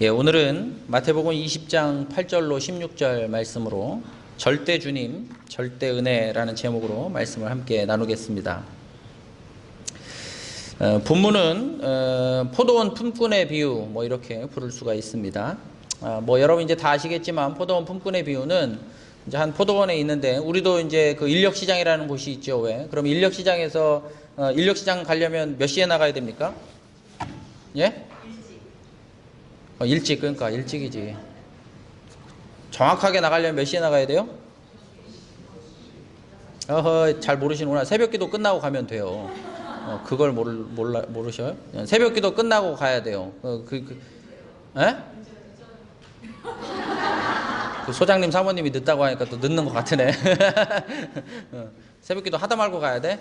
예, 오늘은 마태복음 20장 8절로 16절 말씀으로 절대 주님, 절대 은혜라는 제목으로 말씀을 함께 나누겠습니다. 본문은 포도원 품꾼의 비유 이렇게 부를 수가 있습니다. 여러분 이제 다 아시겠지만 포도원 품꾼의 비유는 이제 한 포도원에 있는데 우리도 이제 그 인력시장이라는 곳이 있죠. 왜? 그럼 인력시장에서 인력시장 가려면 몇 시에 나가야 됩니까? 예? 일찍, 그러니까 일찍이지. 정확하게 나가려면 몇 시에 나가야 돼요? 잘 모르시는구나. 새벽기도 끝나고 가면 돼요. 그걸 모르셔요? 새벽기도 끝나고 가야 돼요. 에? 그 소장님 사모님이 늦다고 하니까 또 늦는 것 같으네. 새벽기도 하다 말고 가야 돼?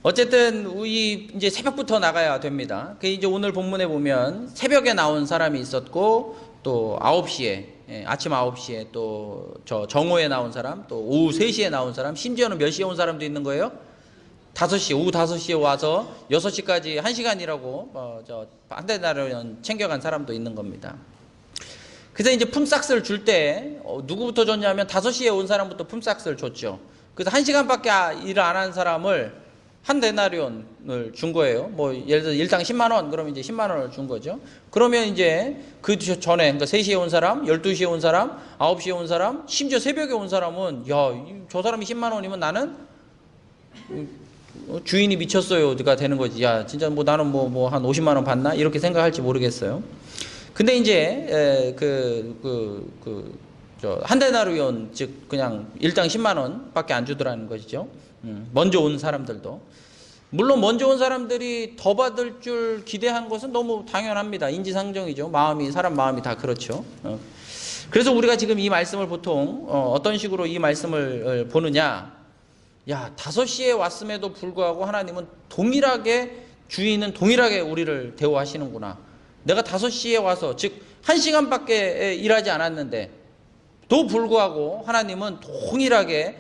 어쨌든 이제 새벽부터 나가야 됩니다. 그 이제 오늘 본문에 보면 새벽에 나온 사람이 있었고 또 9시에 아침 9시에 또 정오에 나온 사람, 또 오후 3시에 나온 사람, 심지어는 몇 시에 온 사람도 있는 거예요? 5시, 오후 5시에 와서 6시까지 1시간이라고 한 달은 챙겨간 사람도 있는 겁니다. 그래서 이제 품삯을 줄 때 누구부터 줬냐면 5시에 온 사람부터 품삯을 줬죠. 그래서 1시간밖에 일을 안 한 사람을 한 데나리온을 준 거예요. 예를 들어서 일당 10만 원, 그러면 이제 10만 원을 준 거죠. 그러면 이제 그 전에, 그러니까 3시에 온 사람, 12시에 온 사람, 9시에 온 사람, 심지어 새벽에 온 사람은, 저 사람이 10만 원이면 나는 주인이 미쳤어요가 되는 거지. 진짜 나는 한 50만 원 받나? 이렇게 생각할지 모르겠어요. 근데 이제, 한 데나리온, 즉, 그냥 일당 10만 원 밖에 안 주더라는 것이죠. 먼저 온 사람들도. 물론 먼저 온 사람들이 더 받을 줄 기대한 것은 너무 당연합니다. 인지상정이죠. 사람 마음이 다 그렇죠. 그래서 우리가 지금 이 말씀을 보통 어떤 식으로 이 말씀을 보느냐. 5시에 왔음에도 불구하고 하나님은 주인은 동일하게 우리를 대우하시는구나. 내가 5시에 와서, 즉 1시간밖에 일하지 않았는데 또 불구하고 하나님은 동일하게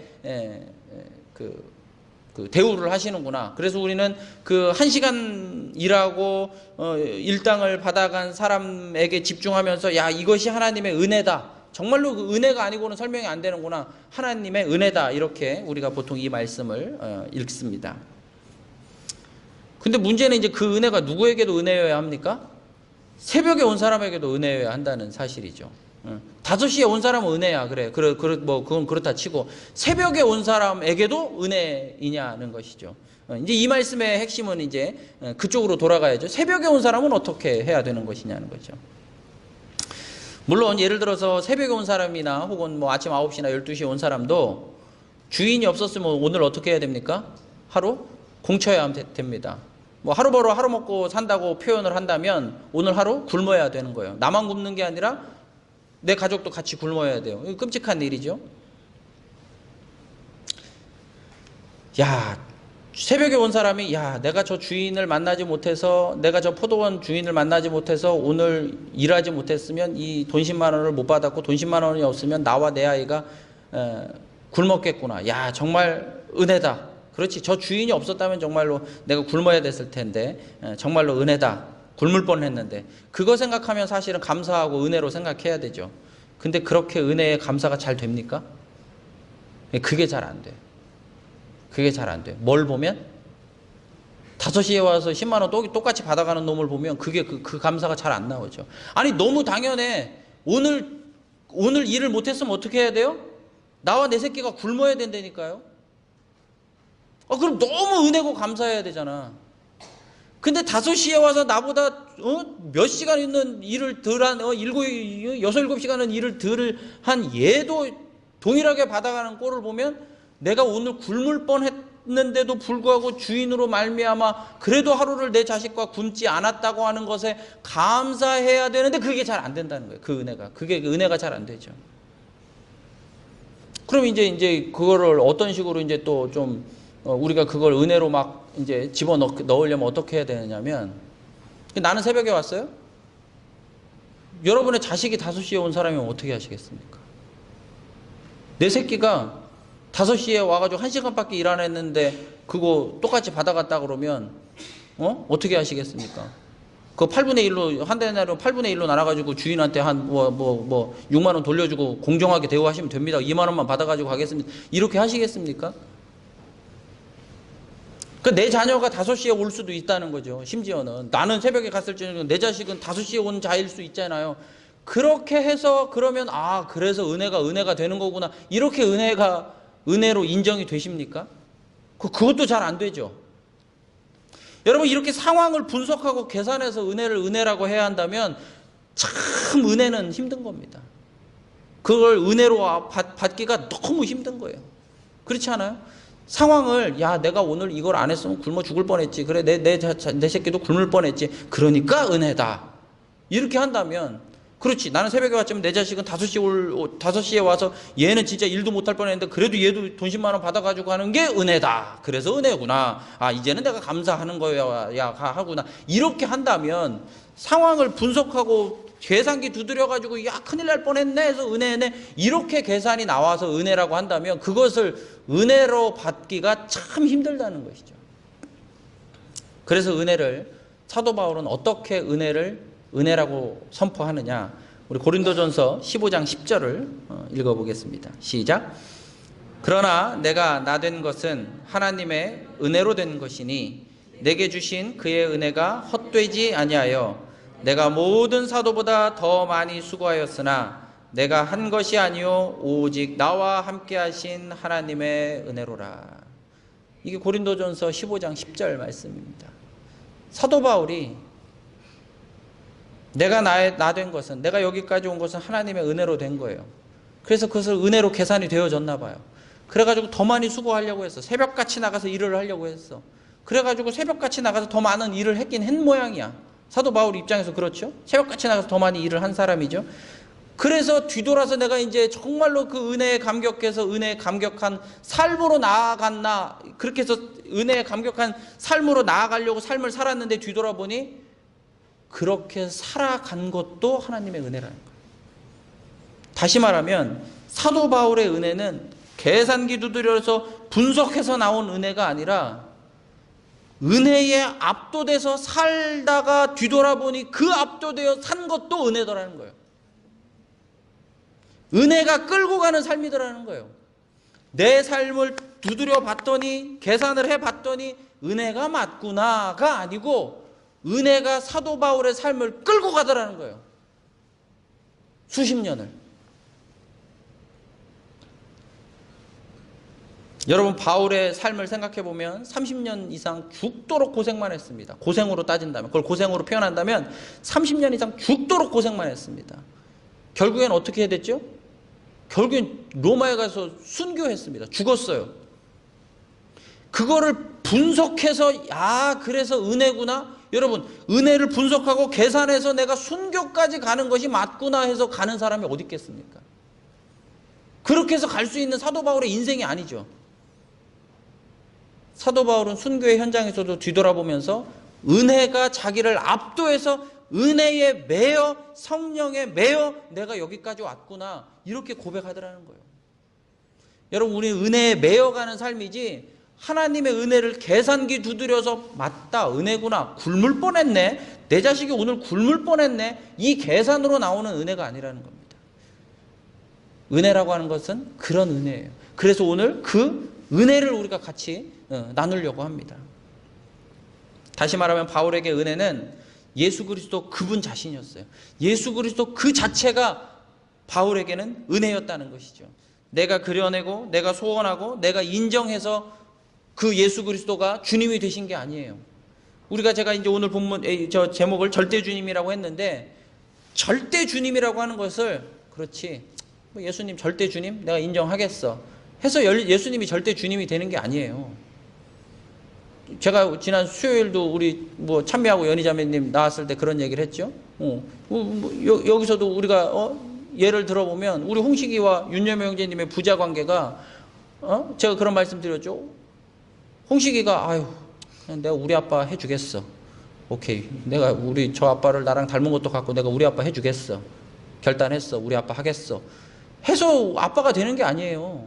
대우를 하시는구나. 그래서 우리는 그 1시간 일하고 일당을 받아간 사람에게 집중하면서 이것이 하나님의 은혜다. 정말로 그 은혜가 아니고는 설명이 안 되는구나. 하나님의 은혜다. 이렇게 우리가 보통 이 말씀을 읽습니다. 근데 문제는 이제 그 은혜가 누구에게도 은혜여야 합니까? 새벽에 온 사람에게도 은혜여야 한다는 사실이죠. 5시에 온 사람은 은혜야. 그건 그렇다 치고 새벽에 온 사람에게도 은혜이냐는 것이죠. 이제 이 말씀의 핵심은 이제 그쪽으로 돌아가야죠. 새벽에 온 사람은 어떻게 해야 되는 것이냐는 거죠. 물론 예를 들어서 새벽에 온 사람이나 혹은 아침 9시나 12시에 온 사람도 주인이 없었으면 오늘 어떻게 해야 됩니까? 하루 공쳐야 됩니다. 하루 벌어 하루 먹고 산다고 표현을 한다면 오늘 하루 굶어야 되는 거예요. 나만 굶는 게 아니라 내 가족도 같이 굶어야 돼요. 끔찍한 일이죠. 새벽에 온 사람이 내가 저 주인을 만나지 못해서, 내가 저 포도원 주인을 만나지 못해서 오늘 일하지 못했으면 이 돈 10만 원을 못 받았고 돈 10만 원이 없으면 나와 내 아이가 굶었겠구나. 정말 은혜다. 그렇지. 저 주인이 없었다면 정말로 내가 굶어야 됐을 텐데 정말로 은혜다. 굶을 뻔했는데 그거 생각하면 사실은 감사하고 은혜로 생각해야 되죠. 근데 그렇게 은혜에 감사가 잘 됩니까? 그게 잘 안 돼. 그게 잘 안 돼. 뭘 보면 5시에 와서 10만 원 똑같이 받아가는 놈을 보면 그게 그 감사가 잘 안 나오죠. 아니 너무 당연해. 오늘 일을 못했으면 어떻게 해야 돼요? 나와 내 새끼가 굶어야 된다니까요. 그럼 너무 은혜고 감사해야 되잖아. 근데 5시에 와서 나보다 몇 시간 있는 일을 덜한 6-7시간은 일을 덜 한 얘도 동일하게 받아가는 꼴을 보면 내가 오늘 굶을 뻔했는데도 불구하고 주인으로 말미암아 그래도 하루를 내 자식과 굶지 않았다고 하는 것에 감사해야 되는데 그게 잘 안 된다는 거예요. 그 은혜가 잘 안 되죠. 그럼 이제 그거를 어떤 식으로 이제 또 좀 우리가 그걸 은혜로 막 이제 집어넣으려면 어떻게 해야 되느냐면, 나는 새벽에 왔어요? 여러분의 자식이 5시에 온 사람이면 어떻게 하시겠습니까? 내 새끼가 5시에 와가지고 1시간밖에 일 안 했는데 그거 똑같이 받아갔다 그러면 어떻게 하시겠습니까? 그 8분의 1로, 한 달에 8분의 1로 나눠가지고 주인한테 한 6만 원 돌려주고 공정하게 대우하시면 됩니다. 2만 원만 받아가지고 가겠습니다. 이렇게 하시겠습니까? 그 내 자녀가 5시에 올 수도 있다는 거죠. 심지어는 나는 새벽에 갔을지는 내 자식은 5시에 온 자일 수 있잖아요. 그렇게 해서 그러면 그래서 은혜가 되는 거구나. 이렇게 은혜로 인정이 되십니까? 그것도 잘 안 되죠. 여러분, 이렇게 상황을 분석하고 계산해서 은혜를 은혜라고 해야 한다면 참 은혜는 힘든 겁니다. 그걸 은혜로 받기가 너무 힘든 거예요. 그렇지 않아요? 상황을 내가 오늘 이걸 안 했으면 굶어 죽을 뻔했지. 그래 내 새끼도 굶을 뻔했지. 그러니까 은혜다. 이렇게 한다면 그렇지. 나는 새벽에 왔지만 내 자식은 5시에 와서 얘는 진짜 일도 못할 뻔했는데 그래도 얘도 돈 10만 원 받아가지고 하는 게 은혜다. 그래서 은혜구나. 이제는 내가 감사하는 거야 하구나. 이렇게 한다면 상황을 분석하고 계산기 두드려가지고 큰일 날 뻔했네 해서 은혜네. 이렇게 계산이 나와서 은혜라고 한다면 그것을 은혜로 받기가 참 힘들다는 것이죠. 그래서 은혜를 사도 바울은 어떻게 은혜라고 선포하느냐. 우리 고린도전서 15장 10절을 읽어보겠습니다. 시작. 그러나 내가 나 된 것은 하나님의 은혜로 된 것이니 내게 주신 그의 은혜가 헛되지 아니하여 내가 모든 사도보다 더 많이 수고하였으나 내가 한 것이 아니요 오직 나와 함께 하신 하나님의 은혜로라. 이게 고린도전서 15장 10절 말씀입니다. 사도 바울이 내가 나 된 것은, 내가 여기까지 온 것은 하나님의 은혜로 된 거예요. 그래서 그것을 은혜로 계산이 되어졌나 봐요. 그래가지고 더 많이 수고하려고 했어. 새벽같이 나가서 일을 하려고 했어. 그래가지고 새벽같이 나가서 더 많은 일을 했긴 한 모양이야. 사도 바울 입장에서 그렇죠. 새벽같이 나가서 더 많이 일을 한 사람이죠. 그래서 뒤돌아서 내가 이제 정말로 그 은혜에 감격해서 은혜에 감격한 삶으로 나아갔나, 그렇게 해서 은혜에 감격한 삶으로 나아가려고 삶을 살았는데 뒤돌아보니 그렇게 살아간 것도 하나님의 은혜라는 거예요. 다시 말하면 사도 바울의 은혜는 계산기 두드려서 분석해서 나온 은혜가 아니라 은혜에 압도돼서 살다가 뒤돌아보니 그 압도되어 산 것도 은혜더라는 거예요. 은혜가 끌고 가는 삶이더라는 거예요. 내 삶을 두드려 봤더니, 계산을 해 봤더니 은혜가 맞구나가 아니고 은혜가 사도 바울의 삶을 끌고 가더라는 거예요. 수십 년을. 여러분, 바울의 삶을 생각해 보면 30년 이상 죽도록 고생만 했습니다. 고생으로 따진다면, 그걸 고생으로 표현한다면 30년 이상 죽도록 고생만 했습니다. 결국엔 어떻게 해야 됐죠? 결국엔 로마에 가서 순교했습니다. 죽었어요. 그거를 분석해서 그래서 은혜구나. 여러분, 은혜를 분석하고 계산해서 내가 순교까지 가는 것이 맞구나 해서 가는 사람이 어디 있겠습니까? 그렇게 해서 갈 수 있는 사도 바울의 인생이 아니죠. 사도 바울은 순교의 현장에서도 뒤돌아보면서 은혜가 자기를 압도해서 은혜에 매여, 성령에 매여 내가 여기까지 왔구나, 이렇게 고백하더라는 거예요. 여러분, 우리 은혜에 매여가는 삶이지 하나님의 은혜를 계산기 두드려서 맞다, 은혜구나, 굶을 뻔했네, 내 자식이 오늘 굶을 뻔했네, 이 계산으로 나오는 은혜가 아니라는 겁니다. 은혜라고 하는 것은 그런 은혜예요. 그래서 오늘 그 은혜를 우리가 같이 나누려고 합니다. 다시 말하면 바울에게 은혜는 예수 그리스도 그분 자신이었어요. 예수 그리스도 그 자체가 바울에게는 은혜였다는 것이죠. 내가 그려내고 내가 소원하고 내가 인정해서 그 예수 그리스도가 주님이 되신 게 아니에요. 제가 이제 오늘 본문 저 제목을 절대 주님이라고 했는데, 절대 주님이라고 하는 것을 그렇지 예수님 절대 주님 내가 인정하겠어 해서 예수님이 절대 주님이 되는 게 아니에요. 제가 지난 수요일도 우리 찬미하고 연희자매님 나왔을 때 그런 얘기를 했죠. 여기서도 우리가 예를 들어보면 우리 홍식이와 윤여명 형제님의 부자 관계가 제가 그런 말씀 드렸죠. 홍식이가 내가 우리 아빠 해주겠어. 오케이, 내가 저 아빠를 나랑 닮은 것도 같고 내가 우리 아빠 해주겠어. 결단했어. 우리 아빠 하겠어. 해서 아빠가 되는 게 아니에요.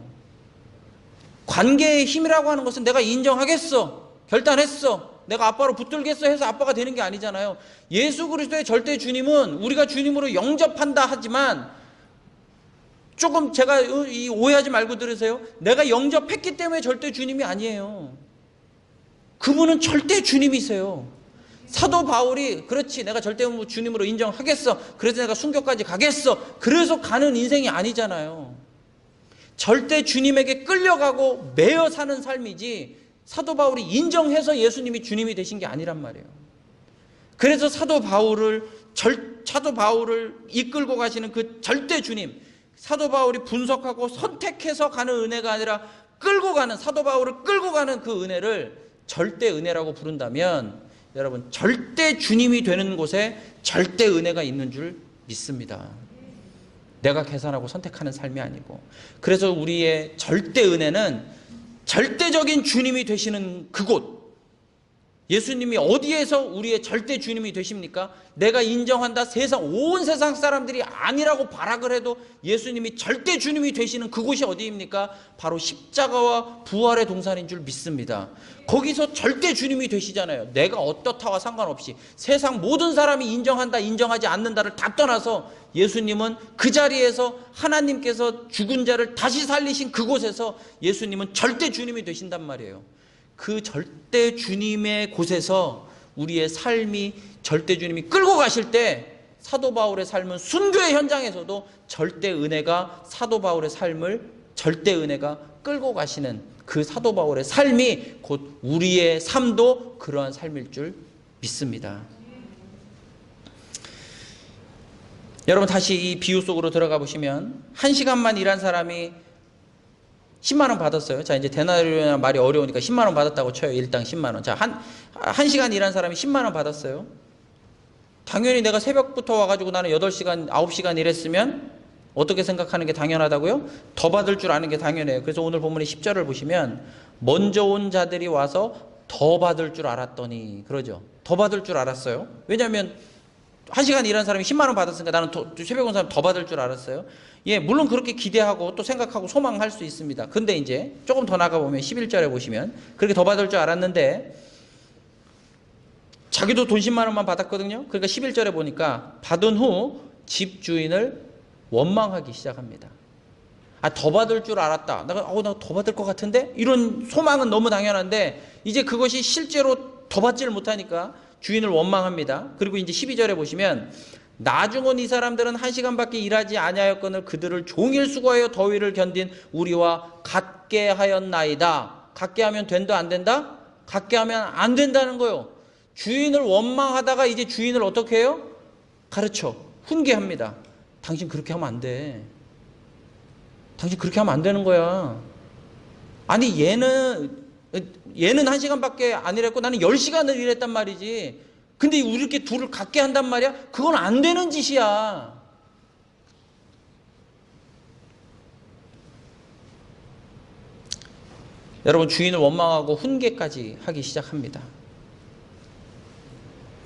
관계의 힘이라고 하는 것은 내가 인정하겠어. 결단했어. 내가 아빠로 붙들겠어 해서 아빠가 되는 게 아니잖아요. 예수 그리스도의 절대 주님은 우리가 주님으로 영접한다 하지만 조금 제가 오해하지 말고 들으세요. 내가 영접했기 때문에 절대 주님이 아니에요. 그분은 절대 주님이세요. 사도 바울이 그렇지 내가 절대 주님으로 인정하겠어. 그래서 내가 순교까지 가겠어. 그래서 가는 인생이 아니잖아요. 절대 주님에게 끌려가고 매여 사는 삶이지 사도 바울이 인정해서 예수님이 주님이 되신 게 아니란 말이에요. 그래서 사도 바울을 이끌고 가시는 그 절대 주님, 사도 바울이 분석하고 선택해서 가는 은혜가 아니라 끌고 가는, 사도 바울을 끌고 가는 그 은혜를 절대 은혜라고 부른다면 여러분 절대 주님이 되는 곳에 절대 은혜가 있는 줄 믿습니다. 내가 계산하고 선택하는 삶이 아니고. 그래서 우리의 절대 은혜는 절대적인 주님이 되시는 그곳, 예수님이 어디에서 우리의 절대 주님이 되십니까? 내가 인정한다, 온 세상 사람들이 아니라고 발악을 해도 예수님이 절대 주님이 되시는 그곳이 어디입니까? 바로 십자가와 부활의 동산인 줄 믿습니다. 거기서 절대 주님이 되시잖아요. 내가 어떻다와 상관없이 세상 모든 사람이 인정한다 인정하지 않는다를 다 떠나서 예수님은 그 자리에서 하나님께서 죽은 자를 다시 살리신 그곳에서 예수님은 절대 주님이 되신단 말이에요. 그 절대 주님의 곳에서 우리의 삶이 절대 주님이 끌고 가실 때 사도 바울의 삶은 순교의 현장에서도 절대 은혜가 사도 바울의 삶을 절대 은혜가 끌고 가시는 그 사도 바울의 삶이 곧 우리의 삶도 그러한 삶일 줄 믿습니다. 여러분 다시 이 비유 속으로 들어가 보시면 1시간만 일한 사람이 10만 원 받았어요. 자, 이제 데나리온이라는 말이 어려우니까 10만 원 받았다고 쳐요. 일당 10만 원. 자, 한 시간 일한 사람이 10만 원 받았어요. 당연히 내가 새벽부터 와가지고 나는 8시간, 9시간 일했으면 어떻게 생각하는 게 당연하다고요? 더 받을 줄 아는 게 당연해요. 그래서 오늘 본문의 10절을 보시면 먼저 온 자들이 와서 더 받을 줄 알았더니 그러죠. 더 받을 줄 알았어요. 왜냐하면 1시간 일한 사람이 10만 원 받았으니까 나는 새벽 온 사람 더 받을 줄 알았어요. 예, 물론 그렇게 기대하고 또 생각하고 소망할 수 있습니다. 근데 이제 조금 더 나가보면 11절에 보시면 그렇게 더 받을 줄 알았는데 자기도 돈 10만 원만 받았거든요. 그러니까 11절에 보니까 받은 후 집주인을 원망하기 시작합니다. 아, 더 받을 줄 알았다. 나 더 받을 것 같은데? 이런 소망은 너무 당연한데 이제 그것이 실제로 더 받지를 못하니까 주인을 원망합니다. 그리고 이제 12절에 보시면 나중은 이 사람들은 1시간밖에 일하지 아니하였거늘 그들을 종일 수고하여 더위를 견딘 우리와 같게 하였나이다. 같게 하면 된다 안 된다? 같게 하면 안 된다는 거예요. 주인을 원망하다가 이제 주인을 어떻게 해요? 가르쳐 훈계합니다. 당신 그렇게 하면 안 돼. 당신 그렇게 하면 안 되는 거야. 아니 얘는 1시간밖에 안 일했고 나는 10시간을 일했단 말이지. 근데 우리 이렇게 둘을 같게 한단 말이야? 그건 안 되는 짓이야. 여러분 주인을 원망하고 훈계까지 하기 시작합니다.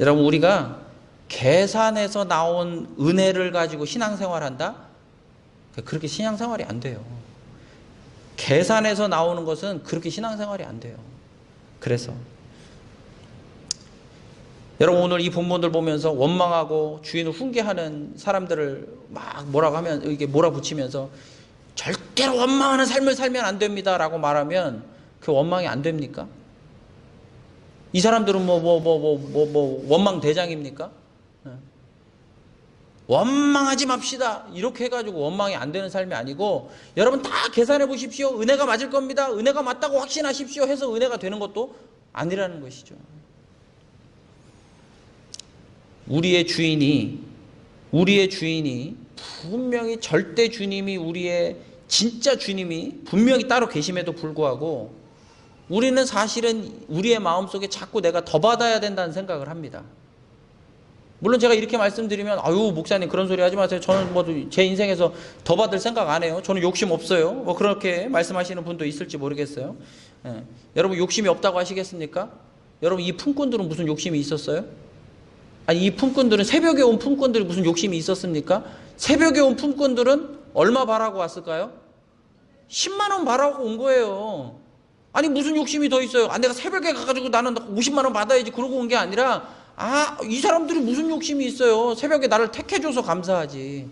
여러분 우리가 계산해서 나온 은혜를 가지고 신앙생활한다? 그렇게 신앙생활이 안 돼요. 계산해서 나오는 것은 그렇게 신앙생활이 안 돼요. 그래서 여러분 오늘 이 본문들 보면서 원망하고 주인을 훈계하는 사람들을 막 뭐라고 하면 이게 몰아붙이면서 절대로 원망하는 삶을 살면 안 됩니다 라고 말하면 그 원망이 안 됩니까? 이 사람들은 원망 대장입니까? 원망하지 맙시다 이렇게 해가지고 원망이 안 되는 삶이 아니고 여러분 다 계산해 보십시오. 은혜가 맞을 겁니다. 은혜가 맞다고 확신하십시오 해서 은혜가 되는 것도 아니라는 것이죠. 우리의 주인이 분명히 절대 주님이 우리의 진짜 주님이 분명히 따로 계심에도 불구하고 우리는 사실은 우리의 마음속에 자꾸 내가 더 받아야 된다는 생각을 합니다. 물론 제가 이렇게 말씀드리면 아유 목사님 그런 소리 하지 마세요. 저는 뭐 제 인생에서 더 받을 생각 안 해요. 저는 욕심 없어요. 뭐 그렇게 말씀하시는 분도 있을지 모르겠어요. 예. 여러분 욕심이 없다고 하시겠습니까? 여러분 이 품꾼들은 무슨 욕심이 있었어요? 아니 이 품꾼들은 새벽에 온 품꾼들이 무슨 욕심이 있었습니까? 새벽에 온 품꾼들은 얼마 바라고 왔을까요? 10만 원 바라고 온 거예요. 아니 무슨 욕심이 더 있어요? 아 내가 새벽에 가가지고 나는 50만 원 받아야지 그러고 온 게 아니라 아 이 사람들이 무슨 욕심이 있어요? 새벽에 나를 택해줘서 감사하지.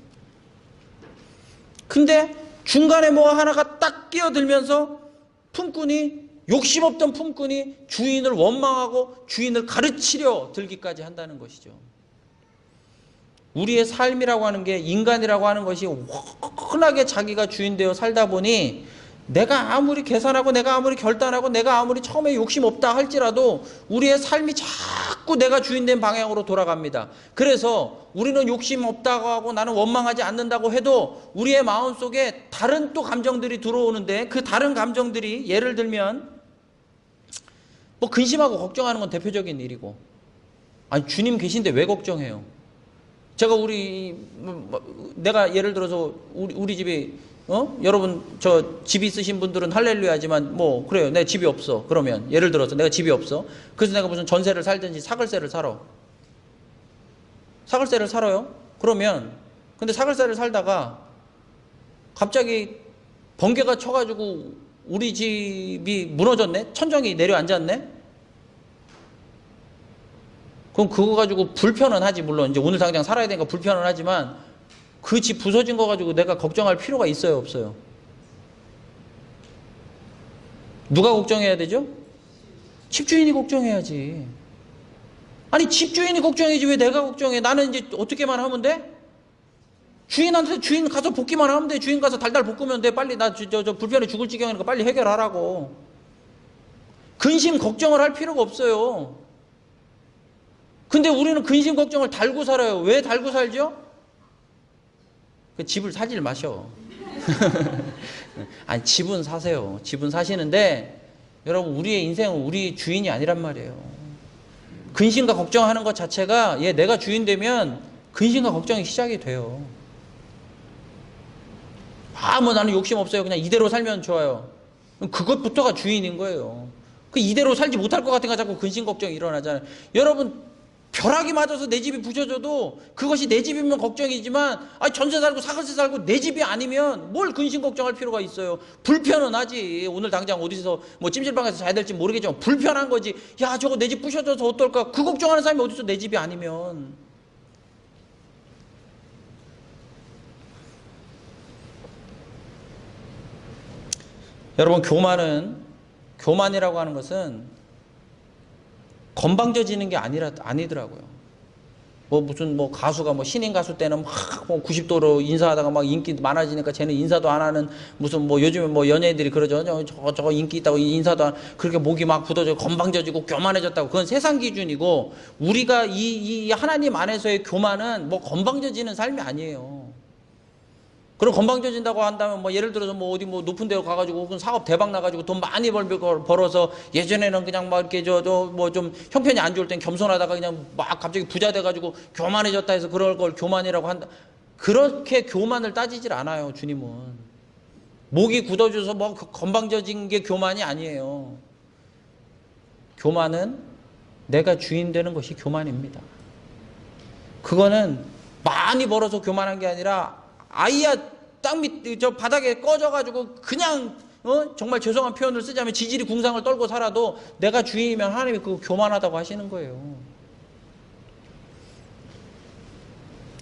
근데 중간에 뭐 하나가 딱 끼어들면서 품꾼이 욕심 없던 품꾼이 주인을 원망하고 주인을 가르치려 들기까지 한다는 것이죠. 우리의 삶이라고 하는 게 인간이라고 하는 것이 워낙에 자기가 주인 되어 살다 보니 내가 아무리 계산하고 내가 아무리 결단하고 내가 아무리 처음에 욕심 없다 할지라도 우리의 삶이 자꾸 내가 주인 된 방향으로 돌아갑니다. 그래서 우리는 욕심 없다고 하고 나는 원망하지 않는다고 해도 우리의 마음속에 다른 또 감정들이 들어오는데 그 다른 감정들이 예를 들면 뭐 근심하고 걱정하는 건 대표적인 일이고 아니 주님 계신데 왜 걱정해요? 제가 내가 예를 들어서 우리 집이 여러분 저 집 있으신 분들은 할렐루야지만 뭐 그래요. 내 집이 없어. 그러면 예를 들어서 내가 집이 없어. 그래서 내가 무슨 전세를 살든지 사글세를 살아. 사글세를 살아요. 그러면 근데 사글세를 살다가 갑자기 번개가 쳐가지고 우리 집이 무너졌네. 천정이 내려앉았네. 그럼 그거 가지고 불편은 하지. 물론 이제 오늘 당장 살아야 되니까 불편은 하지만 그 집 부서진 거 가지고 내가 걱정할 필요가 있어요, 없어요? 누가 걱정해야 되죠? 집주인이 걱정해야지. 아니 집주인이 걱정해야지 왜 내가 걱정해? 나는 이제 어떻게만 하면 돼? 주인한테 주인 가서 볶기만 하면 돼. 주인 가서 달달 볶으면 돼. 빨리 나 저 불편해 죽을 지경이니까 빨리 해결하라고. 근심 걱정을 할 필요가 없어요. 근데 우리는 근심 걱정을 달고 살아요. 왜 달고 살죠? 그 집을 사질 마셔. 아니 집은 사세요. 집은 사시는데 여러분 우리의 인생은 우리 주인이 아니란 말이에요. 근심과 걱정하는 것 자체가 내가 주인 되면 근심과 걱정이 시작이 돼요. 뭐 나는 욕심 없어요. 그냥 이대로 살면 좋아요. 그것부터가 주인인 거예요. 그 이대로 살지 못할 것 같으니까 자꾸 근심 걱정이 일어나잖아요. 여러분 벼락이 맞아서 내 집이 부셔져도 그것이 내 집이면 걱정이지만 전세 살고 사글세 살고 내 집이 아니면 뭘 근심 걱정할 필요가 있어요. 불편은 하지. 오늘 당장 어디서 뭐 찜질방에서 자야 될지 모르겠지만 불편한 거지. 야 저거 내 집 부셔져서 어떨까? 그 걱정하는 사람이 어디서 내 집이 아니면. 여러분 교만이라고 하는 것은 건방져지는 게 아니더라고요. 무슨 가수가 신인 가수 때는 막 90도로 인사하다가 막 인기 많아지니까 쟤는 인사도 안 하는 무슨 요즘에 연예인들이 그러죠. 저거 인기 있다고 인사도 안 그렇게 목이 막 굳어져 건방져지고 교만해졌다고. 그건 세상 기준이고 우리가 이 하나님 안에서의 교만은 건방져지는 삶이 아니에요. 그럼 건방져진다고 한다면 예를 들어서 어디 높은 데 가가지고 혹은 사업 대박 나가지고 돈 많이 벌어서 예전에는 그냥 막 이렇게 좀 형편이 안 좋을 땐 겸손하다가 그냥 막 갑자기 부자 돼가지고 교만해졌다 해서 그럴 걸 교만이라고 한다. 그렇게 교만을 따지질 않아요. 주님은 목이 굳어져서 건방져진 게 교만이 아니에요. 교만은 내가 주인 되는 것이 교만입니다. 그거는 많이 벌어서 교만한 게 아니라 아이야 땅 밑 저 바닥에 꺼져가지고 그냥 정말 죄송한 표현을 쓰자면 지질이 궁상을 떨고 살아도 내가 주인이면 하나님이 그거 교만하다고 하시는 거예요.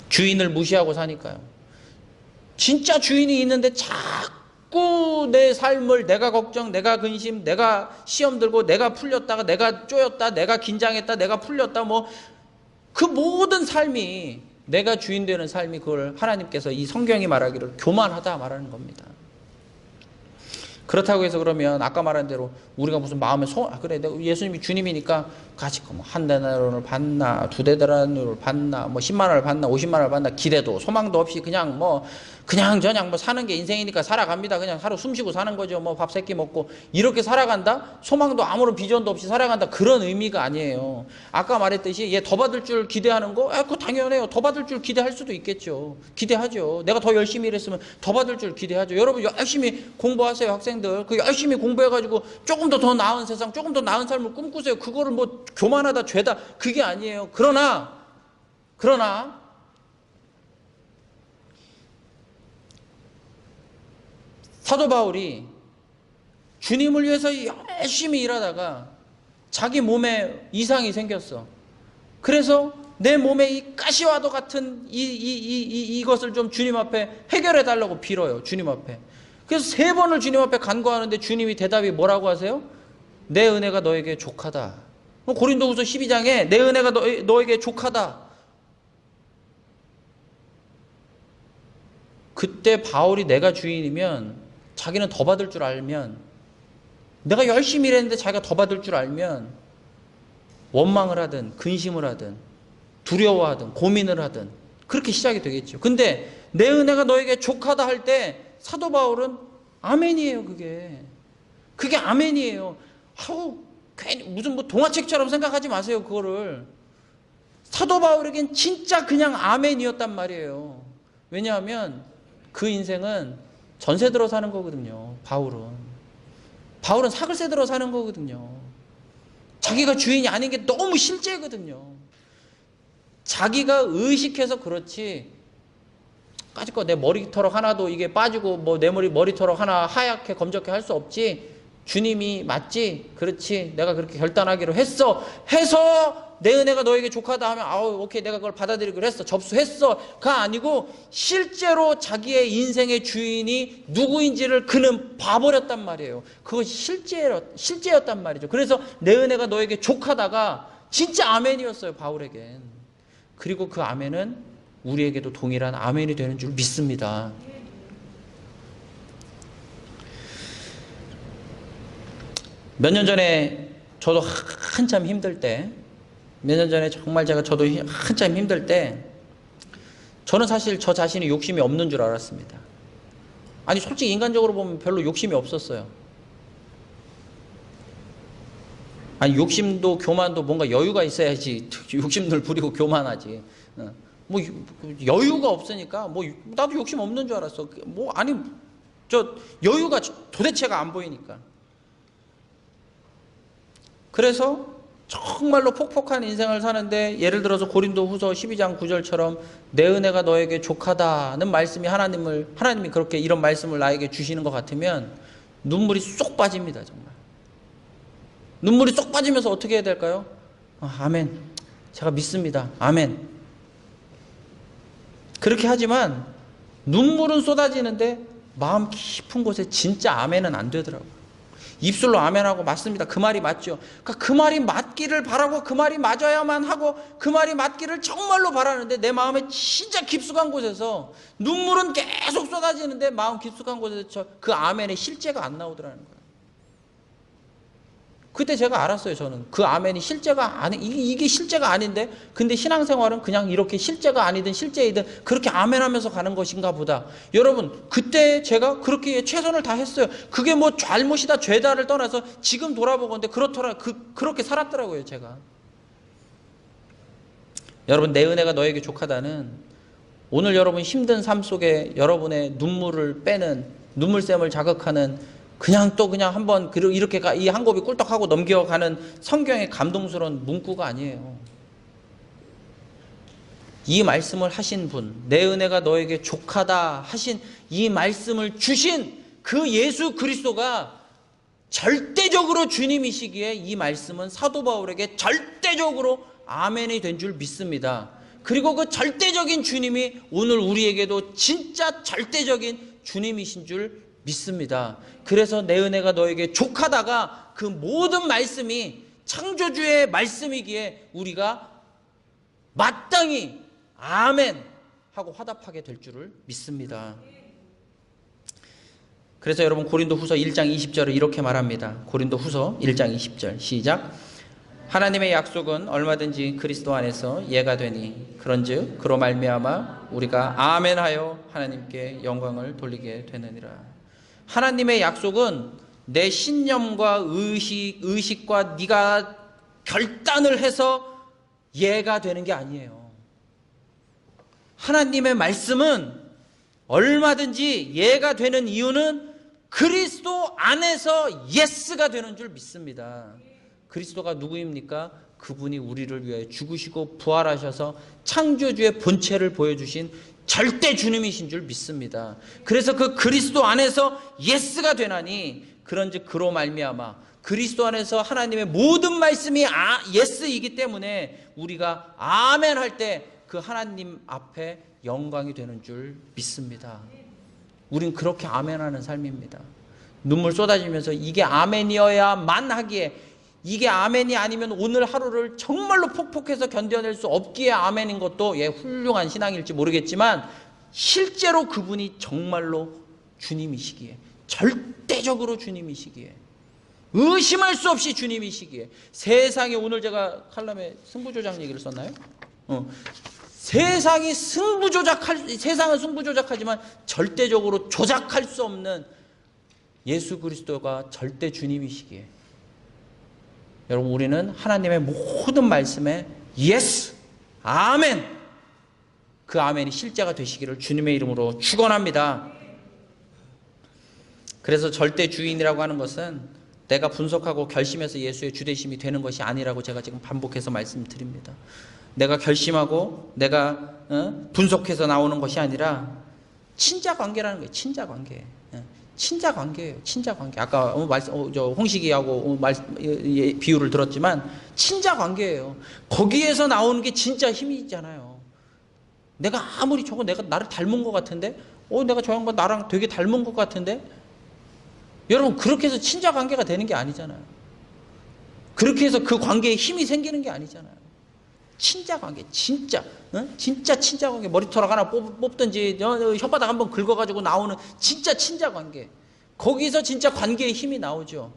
주인을 무시하고 사니까요. 진짜 주인이 있는데 자꾸 내 삶을 내가 걱정, 내가 근심, 내가 시험 들고 내가 풀렸다가 내가 쪼였다, 내가 긴장했다, 내가 풀렸다 그 모든 삶이 내가 주인 되는 삶이 그걸 하나님께서 이 성경이 말하기를 교만하다 말하는 겁니다. 그렇다고 해서 그러면 아까 말한 대로 우리가 무슨 마음에 그래 내가 예수님이 주님이니까 같이 한 데나리온을 받나 두 데나리온을 받나 10만 원을 받나 50만 원을 받나 기대도 소망도 없이 그냥 그냥 사는 게 인생이니까 살아갑니다. 그냥 하루 숨쉬고 사는 거죠. 밥 세 끼 먹고 이렇게 살아간다? 소망도 아무런 비전도 없이 살아간다? 그런 의미가 아니에요. 아까 말했듯이 얘 더 받을 줄 기대하는 거? 그거 당연해요. 더 받을 줄 기대할 수도 있겠죠. 기대하죠. 내가 더 열심히 일했으면 더 받을 줄 기대하죠. 여러분 열심히 공부하세요. 학생들. 그 열심히 공부해가지고 조금 더 나은 세상, 조금 더 나은 삶을 꿈꾸세요. 그거를 교만하다, 죄다 그게 아니에요. 그러나 사도 바울이 주님을 위해서 열심히 일하다가 자기 몸에 이상이 생겼어. 그래서 내 몸에 이 가시와도 같은 이것을 좀 주님 앞에 해결해 달라고 빌어요. 주님 앞에. 그래서 3번을 주님 앞에 간구하는데 주님이 대답이 뭐라고 하세요? 내 은혜가 너에게 족하다. 고린도후서 12장에 내 은혜가 너에게 족하다. 그때 바울이 내가 주인이면, 자기는 더 받을 줄 알면, 내가 열심히 일했는데 자기가 더 받을 줄 알면 원망을 하든 근심을 하든 두려워하든 고민을 하든 그렇게 시작이 되겠죠. 근데 내 은혜가 너에게 족하다 할 때 사도 바울은 아멘이에요. 그게 아멘이에요. 아우, 괜히 무슨 뭐 동화책처럼 생각하지 마세요. 그거를. 사도 바울에겐 진짜 그냥 아멘이었단 말이에요. 왜냐하면 그 인생은 전세 들어 사는 거거든요. 바울은 사글세 들어 사는 거거든요. 자기가 주인이 아닌 게 너무 실제거든요. 자기가 의식해서 그렇지, 까짓거 내 머리털 하나도 이게 빠지고 뭐 내 머리털 하나 하얗게 검적게 할 수 없지. 주님이 맞지? 그렇지. 내가 그렇게 결단하기로 해서 내 은혜가 너에게 족하다 하면 아우 오케이 내가 그걸 받아들이기로 했어. 접수했어가 아니고 실제로 자기의 인생의 주인이 누구인지를 그는 봐버렸단 말이에요. 그것이 실제였단 말이죠. 그래서 내 은혜가 너에게 족하다가 진짜 아멘이었어요. 바울에겐. 그리고 그 아멘은 우리에게도 동일한 아멘이 되는 줄 믿습니다. 몇 년 전에 저도 한참 힘들 때, 저도 한참 힘들 때, 저는 사실 저 자신이 욕심이 없는 줄 알았습니다. 아니 솔직히 인간적으로 보면 별로 욕심이 없었어요. 아니 욕심도 교만도 뭔가 여유가 있어야지 욕심들 부리고 교만하지. 뭐 여유가 없으니까 뭐 나도 욕심 없는 줄 알았어. 뭐 아니 저 여유가 도대체가 안 보이니까. 그래서 정말로 폭폭한 인생을 사는데, 예를 들어서 고린도후서 12장 9절처럼 내 은혜가 너에게 족하다는 말씀이 하나님이 그렇게 이런 말씀을 나에게 주시는 것 같으면 눈물이 쏙 빠집니다. 정말 눈물이 쏙 빠지면서 어떻게 해야 될까요? 아멘, 제가 믿습니다. 아멘. 그렇게 하지만 눈물은 쏟아지는데 마음 깊은 곳에 진짜 아멘은 안 되더라고요. 입술로 아멘하고 맞습니다. 그 말이 맞죠. 그러니까 그 말이 맞기를 바라고 그 말이 맞아야만 하고 그 말이 맞기를 정말로 바라는데 내 마음에 진짜 깊숙한 곳에서 눈물은 계속 쏟아지는데 마음 깊숙한 곳에서 그 아멘의 실제가 안 나오더라는 거예요. 그때 제가 알았어요. 저는 그 아멘이 실제가 아니, 이게 실제가 아닌데, 근데 신앙생활은 그냥 이렇게 실제가 아니든 실제이든 그렇게 아멘하면서 가는 것인가 보다. 여러분, 그때 제가 그렇게 최선을 다했어요. 그게 뭐 잘못이다 죄다를 떠나서 지금 돌아보건데 그렇게 살았더라고요. 제가. 여러분, 내 은혜가 너에게 족하다는, 오늘 여러분 힘든 삶 속에 여러분의 눈물을 빼는, 눈물샘을 자극하는, 그냥 한번 이렇게 이 한 곱이 꿀떡하고 넘겨가는 성경의 감동스러운 문구가 아니에요. 이 말씀을 하신 분, 내 은혜가 너에게 족하다 하신 이 말씀을 주신 그 예수 그리스도가 절대적으로 주님이시기에 이 말씀은 사도 바울에게 절대적으로 아멘이 된 줄 믿습니다. 그리고 그 절대적인 주님이 오늘 우리에게도 진짜 절대적인 주님이신 줄 믿습니다. 그래서 내 은혜가 너에게 족하다가 그 모든 말씀이 창조주의 말씀이기에 우리가 마땅히 아멘 하고 화답하게 될 줄을 믿습니다. 그래서 여러분 고린도후서 1장 20절을 이렇게 말합니다. 고린도후서 1장 20절 시작. 하나님의 약속은 얼마든지 그리스도 안에서 예가 되니 그런즉 그로 말미암아 우리가 아멘하여 하나님께 영광을 돌리게 되느니라. 하나님의 약속은 내 신념과 의식과 네가 결단을 해서 예가 되는 게 아니에요. 하나님의 말씀은 얼마든지 예가 되는 이유는 그리스도 안에서 예스가 되는 줄 믿습니다. 그리스도가 누구입니까? 그분이 우리를 위해 죽으시고 부활하셔서 창조주의 본체를 보여주신 절대 주님이신 줄 믿습니다. 그래서 그 그리스도 안에서 예스가 되나니 그런즉 그로 말미암아 그리스도 안에서 하나님의 모든 말씀이 예스이기 때문에 우리가 아멘 할 때 그 하나님 앞에 영광이 되는 줄 믿습니다. 우린 그렇게 아멘하는 삶입니다. 눈물 쏟아지면서 이게 아멘이어야만 하기에, 이게 아멘이 아니면 오늘 하루를 정말로 폭폭해서 견뎌낼 수 없기에 아멘인 것도 훌륭한 신앙일지 모르겠지만, 실제로 그분이 정말로 주님이시기에, 절대적으로 주님이시기에, 의심할 수 없이 주님이시기에, 세상에, 오늘 제가 칼럼에 승부조작 얘기를 썼나요? 세상은 승부조작하지만 절대적으로 조작할 수 없는 예수 그리스도가 절대 주님이시기에, 여러분, 우리는 하나님의 모든 말씀에 예스, 아멘, 그 아멘이 실제가 되시기를 주님의 이름으로 축원합니다. 그래서 절대 주인이라고 하는 것은 내가 분석하고 결심해서 예수의 주되심이 되는 것이 아니라고 제가 지금 반복해서 말씀드립니다. 내가 결심하고 내가 분석해서 나오는 것이 아니라 친자 관계라는 거예요. 친자 관계. 친자 관계예요. 친자 관계. 아까 홍식이하고 비유를 들었지만 친자 관계예요. 거기에서 나오는 게 진짜 힘이 있잖아요. 내가 아무리 내가 나를 닮은 것 같은데, 내가 저 양반 나랑 되게 닮은 것 같은데, 여러분, 그렇게 해서 친자 관계가 되는 게 아니잖아요. 그렇게 해서 그 관계에 힘이 생기는 게 아니잖아요. 친자 관계, 진짜 친자 관계, 머리털 하나 뽑든지 혓바닥 한번 긁어가지고 나오는 진짜 친자 관계, 거기서 진짜 관계의 힘이 나오죠.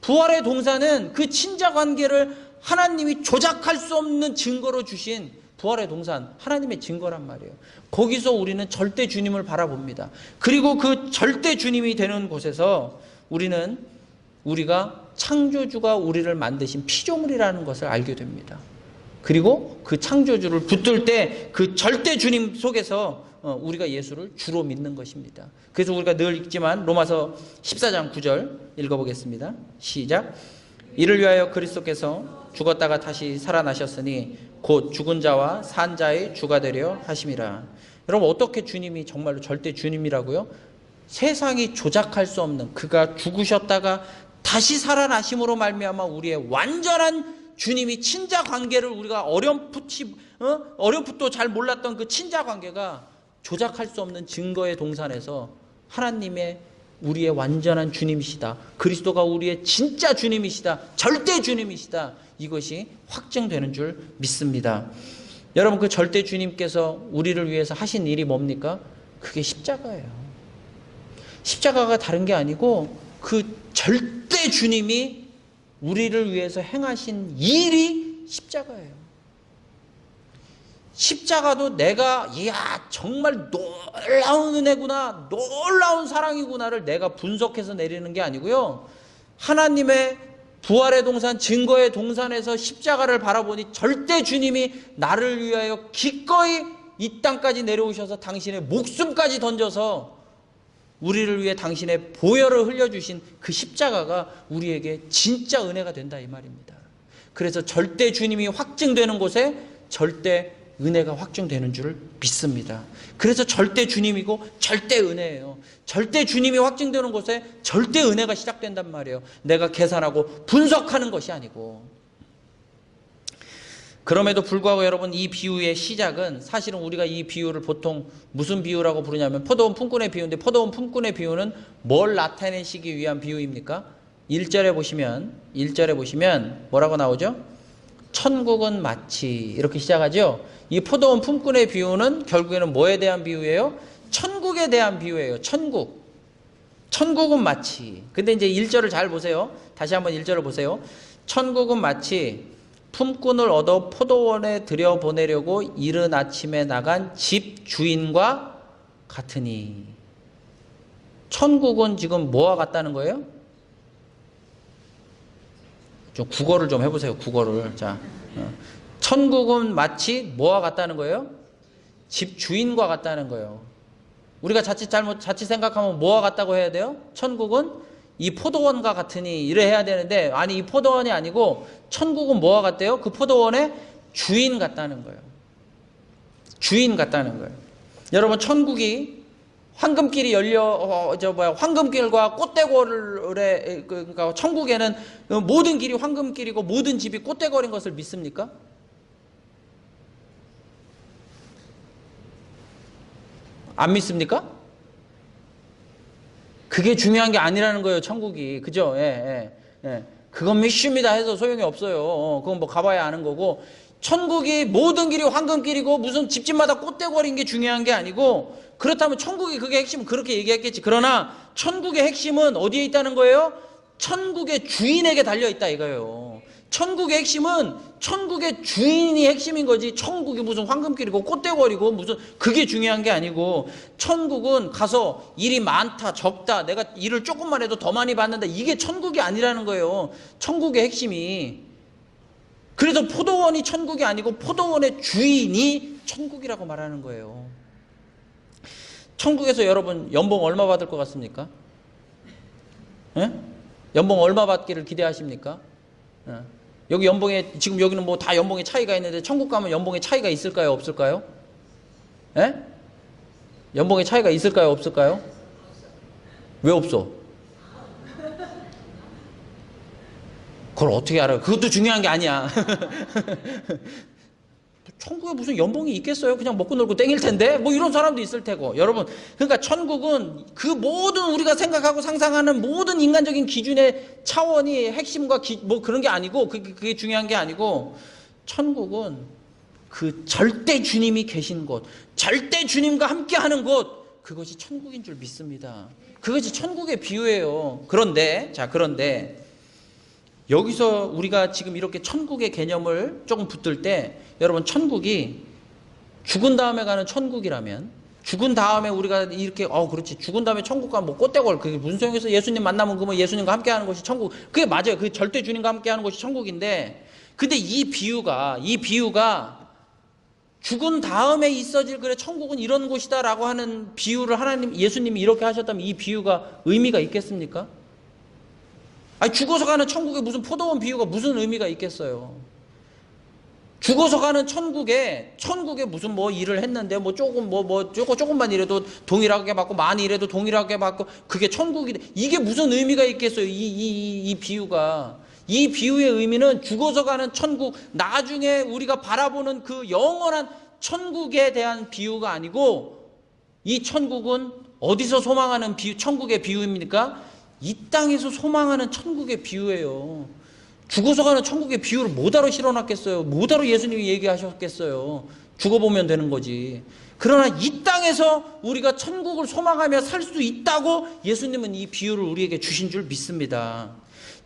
부활의 동산은 그 친자 관계를 하나님이 조작할 수 없는 증거로 주신 부활의 동산, 하나님의 증거란 말이에요. 거기서 우리는 절대 주님을 바라봅니다. 그리고 그 절대 주님이 되는 곳에서 우리가 창조주가 우리를 만드신 피조물이라는 것을 알게 됩니다. 그리고 그 창조주를 붙들 때 그 절대 주님 속에서 우리가 예수를 주로 믿는 것입니다. 그래서 우리가 늘 읽지만 로마서 14장 9절 읽어보겠습니다. 시작. 이를 위하여 그리스도께서 죽었다가 다시 살아나셨으니 곧 죽은 자와 산 자의 주가 되려 하심이라. 여러분, 어떻게 주님이 정말로 절대 주님이라고요? 세상이 조작할 수 없는, 그가 죽으셨다가 다시 살아나심으로 말미암아 우리의 완전한 주님이 친자 관계를, 우리가 어렴풋도 잘 몰랐던 그 친자 관계가 조작할 수 없는 증거의 동산에서 하나님의 우리의 완전한 주님이시다, 그리스도가 우리의 진짜 주님이시다, 절대 주님이시다, 이것이 확증되는 줄 믿습니다. 여러분, 그 절대 주님께서 우리를 위해서 하신 일이 뭡니까? 그게 십자가예요. 십자가가 다른 게 아니고 그 절대 주님이 우리를 위해서 행하신 일이 십자가예요. 십자가도 내가 정말 놀라운 은혜구나, 놀라운 사랑이구나를 내가 분석해서 내리는 게 아니고요, 하나님의 부활의 동산, 증거의 동산에서 십자가를 바라보니 절대 주님이 나를 위하여 기꺼이 이 땅까지 내려오셔서 당신의 목숨까지 던져서 우리를 위해 당신의 보혈을 흘려주신 그 십자가가 우리에게 진짜 은혜가 된다, 이 말입니다. 그래서 절대 주님이 확증되는 곳에 절대 은혜가 확증되는 줄 믿습니다. 그래서 절대 주님이고 절대 은혜예요. 절대 주님이 확증되는 곳에 절대 은혜가 시작된단 말이에요. 내가 계산하고 분석하는 것이 아니고. 그럼에도 불구하고 여러분, 이 비유의 시작은, 사실은 우리가 이 비유를 보통 무슨 비유라고 부르냐면 포도원 품꾼의 비유인데, 포도원 품꾼의 비유는 뭘 나타내시기 위한 비유입니까? 1절에 보시면 뭐라고 나오죠? 천국은 마치, 이렇게 시작하죠. 이 포도원 품꾼의 비유는 결국에는 뭐에 대한 비유예요? 천국에 대한 비유예요. 천국은 마치. 근데 이제 1절을 잘 보세요. 다시 한번 1절을 보세요. 천국은 마치 품꾼을 얻어 포도원에 들여보내려고 이른 아침에 나간 집 주인과 같으니. 천국은 지금 뭐와 같다는 거예요? 좀 국어를 좀 해보세요. 국어를. 자, 천국은 마치 뭐와 같다는 거예요? 집 주인과 같다는 거예요. 우리가 자칫 생각하면 뭐와 같다고 해야 돼요? 천국은 이 포도원과 같으니, 이래 해야 되는데, 아니, 이 포도원이 아니고 천국은 뭐와 같대요? 그 포도원의 주인 같다는 거예요. 주인 같다는 거예요. 여러분, 천국이 황금길이 황금길과 꽃대궐의 그러니까 천국에는 모든 길이 황금길이고 모든 집이 꽃대궐인 것을 믿습니까? 안 믿습니까? 그게 중요한 게 아니라는 거예요, 천국이. 그죠? 그건 믿습니다 해서 소용이 없어요. 그건 뭐 가봐야 아는 거고. 천국이 모든 길이 황금길이고 무슨 집집마다 꽃대궐인 게 중요한 게 아니고, 그렇다면 천국이 그게 핵심은 그렇게 얘기했겠지. 그러나 천국의 핵심은 어디에 있다는 거예요? 천국의 주인에게 달려있다 이거예요. 천국의 핵심은 천국의 주인이 핵심인 거지, 천국이 무슨 황금길이고 꽃대궐이고 무슨 그게 중요한 게 아니고, 천국은 가서 일이 많다 적다 내가 일을 조금만 해도 더 많이 받는다 이게 천국이 아니라는 거예요. 천국의 핵심이. 그래서 포도원이 천국이 아니고 포도원의 주인이 천국이라고 말하는 거예요. 천국에서 여러분 연봉 얼마 받을 것 같습니까? 예? 연봉 얼마 받기를 기대하십니까? 예. 여기 연봉에 지금 여기는 뭐 다 연봉에 차이가 있는데 천국 가면 연봉에 차이가 있을까요? 없을까요? 예? 연봉에 차이가 있을까요? 없을까요? 왜 없어? 그걸 어떻게 알아요? 그것도 중요한 게 아니야. 천국에 무슨 연봉이 있겠어요? 그냥 먹고 놀고 땡일 텐데? 뭐 이런 사람도 있을 테고. 여러분, 그러니까 천국은 그 모든 우리가 생각하고 상상하는 모든 인간적인 기준의 차원이 핵심과 뭐 그런 게 아니고, 그게 중요한 게 아니고, 천국은 그 절대 주님이 계신 곳, 절대 주님과 함께 하는 곳, 그것이 천국인 줄 믿습니다. 그것이 천국의 비유예요. 그런데 여기서 우리가 지금 이렇게 천국의 개념을 조금 붙들 때, 여러분 천국이 죽은 다음에 가는 천국이라면, 죽은 다음에 우리가 이렇게 그렇지 죽은 다음에 천국 가면 뭐 꽃대궐 그게 무슨 소용이겠어? 예수님 만나면 그뭐 예수님과 함께하는 것이 천국. 그게 맞아요. 그 절대 주님과 함께하는 것이 천국인데, 근데 이 비유가 죽은 다음에 있어질 그래 천국은 이런 곳이다라고 하는 비유를 예수님이 이렇게 하셨다면 이 비유가 의미가 있겠습니까? 아니 죽어서 가는 천국에 무슨 포도원 비유가 무슨 의미가 있겠어요? 죽어서 가는 천국에 무슨 뭐 일을 했는데 뭐 조금만 일해도 동일하게 받고 많이 일해도 동일하게 받고 그게 천국이 이게 무슨 의미가 있겠어요? 이 비유가. 이 비유의 의미는 죽어서 가는 천국, 나중에 우리가 바라보는 그 영원한 천국에 대한 비유가 아니고, 이 천국은 어디서 소망하는 천국의 비유입니까? 이 땅에서 소망하는 천국의 비유예요. 죽어서 가는 천국의 비유를 뭐하러 실어놨겠어요? 뭐하러 예수님이 얘기하셨겠어요? 죽어보면 되는 거지. 그러나 이 땅에서 우리가 천국을 소망하며 살 수 있다고 예수님은 이 비유를 우리에게 주신 줄 믿습니다.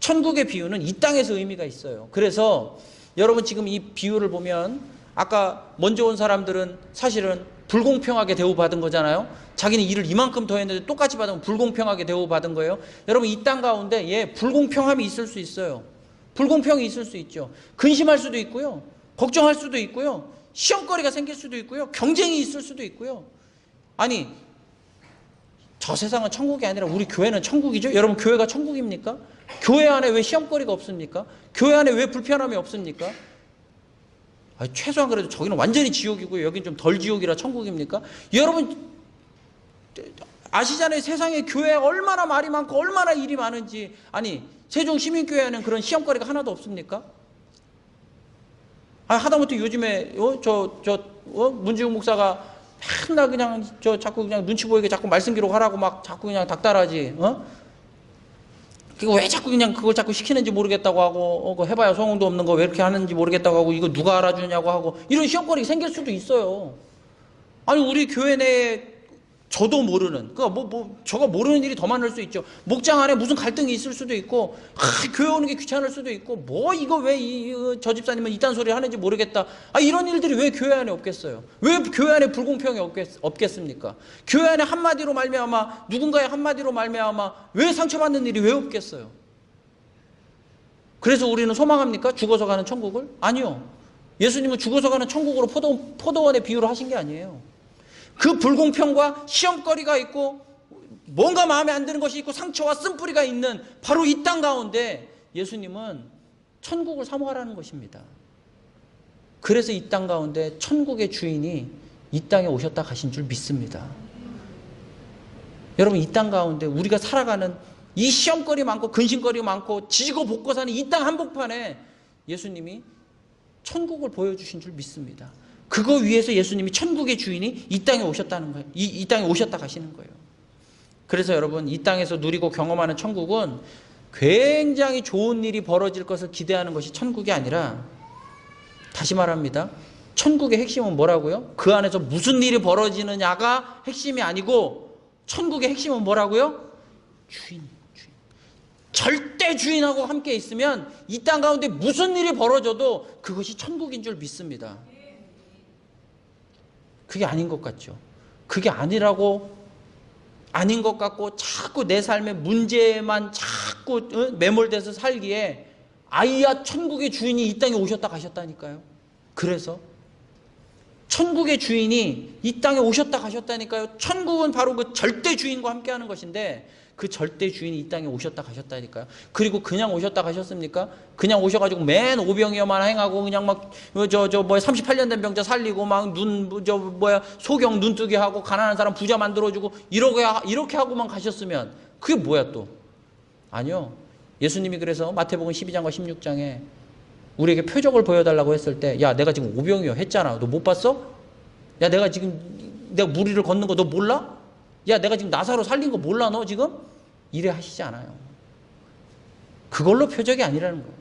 천국의 비유는 이 땅에서 의미가 있어요. 그래서 여러분 지금 이 비유를 보면 아까 먼저 온 사람들은 사실은 불공평하게 대우받은 거잖아요. 자기는 일을 이만큼 더 했는데 똑같이 받으면 불공평하게 대우받은 거예요. 여러분 이 땅 가운데 불공평함이 있을 수 있어요. 불공평이 있을 수 있죠. 근심할 수도 있고요. 걱정할 수도 있고요. 시험거리가 생길 수도 있고요. 경쟁이 있을 수도 있고요. 아니 저 세상은 천국이 아니라 우리 교회는 천국이죠. 여러분 교회가 천국입니까? 교회 안에 왜 시험거리가 없습니까? 교회 안에 왜 불편함이 없습니까? 아니, 최소한 그래도 저기는 완전히 지옥이고 여긴 좀 덜 지옥이라 천국입니까? 여러분 아시잖아요. 세상에 교회에 얼마나 말이 많고 얼마나 일이 많은지. 아니 세종시민교회에는 그런 시험거리가 하나도 없습니까? 하다못해 요즘에 문지웅 목사가 맨날 그냥 자꾸 그냥 눈치 보이게 자꾸 말씀 기록하라고 막 자꾸 그냥 닥달하지. 그거 왜 자꾸 그냥 그걸 자꾸 시키는지 모르겠다고 하고 그거 해봐야 소용도 없는 거 왜 이렇게 하는지 모르겠다고 하고 이거 누가 알아주냐고 하고 이런 시험거리가 생길 수도 있어요. 아니 우리 교회 내에 저도 모르는 저가 모르는 일이 더 많을 수 있죠. 목장 안에 무슨 갈등이 있을 수도 있고 교회 오는 게 귀찮을 수도 있고 뭐 이거 왜 저 집사님은 이딴 소리 하는지 모르겠다. 이런 일들이 왜 교회 안에 없겠어요? 왜 교회 안에 불공평이 없겠습니까? 교회 안에 한마디로 말미암아 누군가의 한마디로 말미암아 왜 상처받는 일이 왜 없겠어요? 그래서 우리는 소망합니까? 죽어서 가는 천국을? 아니요. 예수님은 죽어서 가는 천국으로 포도원의 비유를 하신 게 아니에요. 그 불공평과 시험거리가 있고 뭔가 마음에 안 드는 것이 있고 상처와 쓴뿌리가 있는 바로 이 땅 가운데 예수님은 천국을 사모하라는 것입니다. 그래서 이 땅 가운데 천국의 주인이 이 땅에 오셨다 가신 줄 믿습니다. 여러분, 이 땅 가운데 우리가 살아가는 이 시험거리 많고 근심거리 많고 지지고 볶고 사는 이 땅 한복판에 예수님이 천국을 보여주신 줄 믿습니다. 그거 위해서 예수님이 천국의 주인이 이 땅에 오셨다는 거예요. 이 땅에 오셨다 가시는 거예요. 그래서 여러분, 이 땅에서 누리고 경험하는 천국은 굉장히 좋은 일이 벌어질 것을 기대하는 것이 천국이 아니라, 다시 말합니다, 천국의 핵심은 뭐라고요? 그 안에서 무슨 일이 벌어지느냐가 핵심이 아니고 천국의 핵심은 뭐라고요? 주인. 절대 주인하고 함께 있으면 이 땅 가운데 무슨 일이 벌어져도 그것이 천국인 줄 믿습니다. 그게 아닌 것 같죠? 그게 아니라고, 아닌 것 같고 자꾸 내 삶의 문제만 자꾸 매몰돼서 살기에, 아이야, 천국의 주인이 이 땅에 오셨다 가셨다니까요. 그래서 천국의 주인이 이 땅에 오셨다 가셨다니까요. 천국은 바로 그 절대 주인과 함께하는 것인데, 그 절대 주인이 이 땅에 오셨다 가셨다니까요. 그리고 그냥 오셨다 가셨습니까? 그냥 오셔가지고 맨 오병이어만 행하고 그냥 막 38년 된 병자 살리고 막 소경 눈뜨게 하고 가난한 사람 부자 만들어주고 이렇게 하고만 가셨으면 그게 뭐야 또? 아니요. 예수님이 그래서 마태복음 12장과 16장에 우리에게 표적을 보여달라고 했을 때, 야, 내가 지금 오병이어 했잖아. 너 못 봤어? 야, 내가 무리를 걷는 거 너 몰라? 야, 내가 지금 나사로 살린 거 몰라 너 지금? 이래 하시지 않아요. 그걸로 표적이 아니라는 거예요.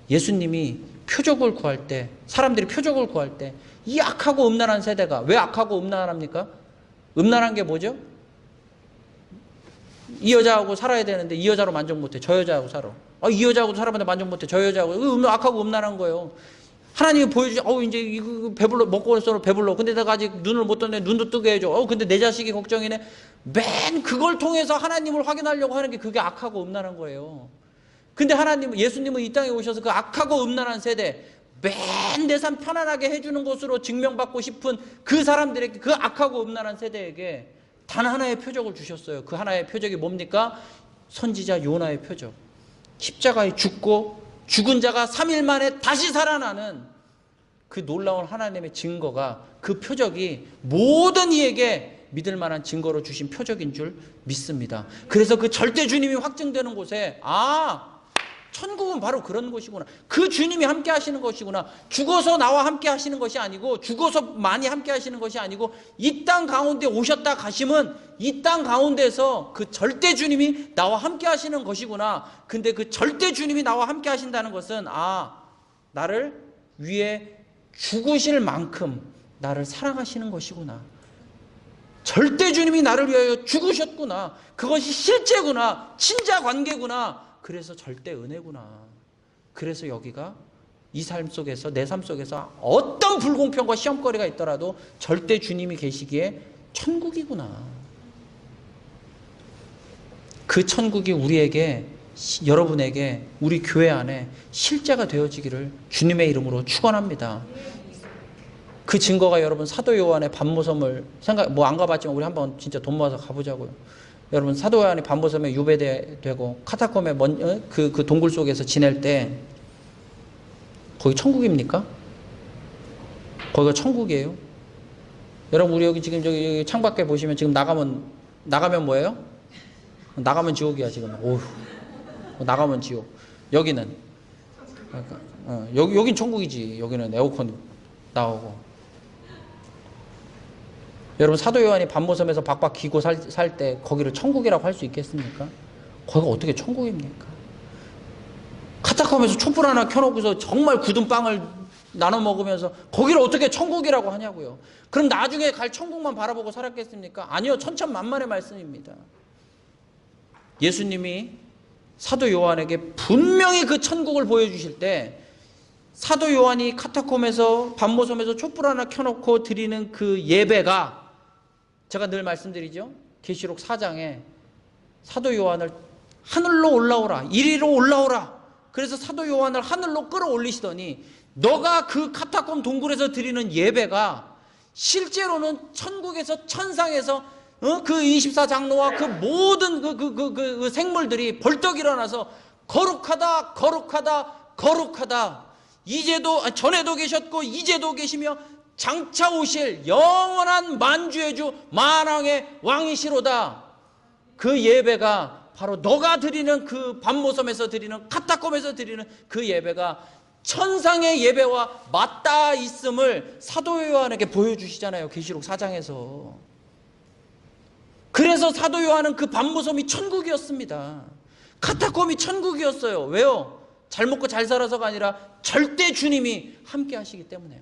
예수님이 표적을 구할 때, 사람들이 표적을 구할 때, 이 악하고 음란한 세대가 왜 악하고 음란합니까? 음란한 게 뭐죠? 이 여자하고 살아야 되는데 이 여자로 만족 못해. 저 여자하고 살아. 이 여자하고 살아봤는데 만족 못해. 저 여자하고. 악하고 음란한 거예요. 하나님이 보여주지, 이제 이거 배불러, 먹고 올수록 배불러. 근데 내가 아직 눈을 못 떴네. 눈도 뜨게 해줘. 근데 내 자식이 걱정이네. 맨 그걸 통해서 하나님을 확인하려고 하는 게 그게 악하고 음란한 거예요. 근데 예수님은 이 땅에 오셔서 그 악하고 음란한 세대, 맨 내 삶 편안하게 해주는 것으로 증명받고 싶은 그 사람들에게, 그 악하고 음란한 세대에게 단 하나의 표적을 주셨어요. 그 하나의 표적이 뭡니까? 선지자 요나의 표적. 십자가에 죽고 죽은 자가 3일 만에 다시 살아나는 그 놀라운 하나님의 증거가, 그 표적이 모든 이에게 믿을 만한 증거로 주신 표적인 줄 믿습니다. 그래서 그 절대 주님이 확증되는 곳에, 천국은 바로 그런 곳이구나. 그 주님이 함께 하시는 것이구나. 죽어서 나와 함께 하시는 것이 아니고, 죽어서 많이 함께 하시는 것이 아니고, 이 땅 가운데 오셨다 가심은 이 땅 가운데서 그 절대 주님이 나와 함께 하시는 것이구나. 근데 그 절대 주님이 나와 함께 하신다는 것은, 나를 위해 죽으실 만큼 나를 사랑하시는 것이구나. 절대 주님이 나를 위하여 죽으셨구나. 그것이 실제구나. 친자 관계구나. 그래서 절대 은혜구나. 그래서 여기가 이 삶 속에서, 내 삶 속에서 어떤 불공평과 시험거리가 있더라도 절대 주님이 계시기에 천국이구나. 그 천국이 우리에게, 여러분에게, 우리 교회 안에 실제가 되어지기를 주님의 이름으로 축원합니다. 그 증거가 여러분, 사도 요한의 반모섬을 안 가봤지만 우리 한번 진짜 돈 모아서 가보자고요. 여러분, 사도 요한이 반모섬에 유배되고 카타콤에 그 동굴 속에서 지낼 때, 거기 천국입니까? 거기가 천국이에요? 여러분, 우리 여기 지금 여기 창밖에 보시면 지금 나가면 뭐예요? 나가면 지옥이야 지금. 오휴, 나가면 지옥. 여기는 여긴 천국이지. 여기는 에어컨 나오고. 여러분, 사도 요한이 반모섬에서 박박 기고 살 때 거기를 천국이라고 할 수 있겠습니까? 거기가 어떻게 천국입니까? 카타콤에서 촛불 하나 켜놓고서 정말 굳은 빵을 나눠 먹으면서 거기를 어떻게 천국이라고 하냐고요. 그럼 나중에 갈 천국만 바라보고 살았겠습니까? 아니요. 천천만만의 말씀입니다. 예수님이 사도 요한에게 분명히 그 천국을 보여주실 때, 사도 요한이 카타콤에서 반모섬에서 촛불 하나 켜놓고 드리는 그 예배가, 제가 늘 말씀드리죠. 계시록 4장에 사도 요한을 하늘로 올라오라, 이리로 올라오라. 그래서 사도 요한을 하늘로 끌어올리시더니, 너가 그 카타콤 동굴에서 드리는 예배가 실제로는 천국에서, 천상에서 그 24장로와 그 모든 그 생물들이 벌떡 일어나서 거룩하다, 거룩하다, 거룩하다. 전에도 계셨고 이제도 계시며 장차 오실 영원한 만주의 주 만왕의 왕이시로다. 그 예배가 바로 너가 드리는 그 밤모섬에서 드리는 카타콤에서 드리는 그 예배가 천상의 예배와 맞닿아 있음을 사도 요한에게 보여주시잖아요. 계시록 4장에서. 그래서 사도 요한은 그 밤모섬이 천국이었습니다. 카타콤이 천국이었어요. 왜요? 잘 먹고 잘 살아서가 아니라 절대 주님이 함께 하시기 때문에요.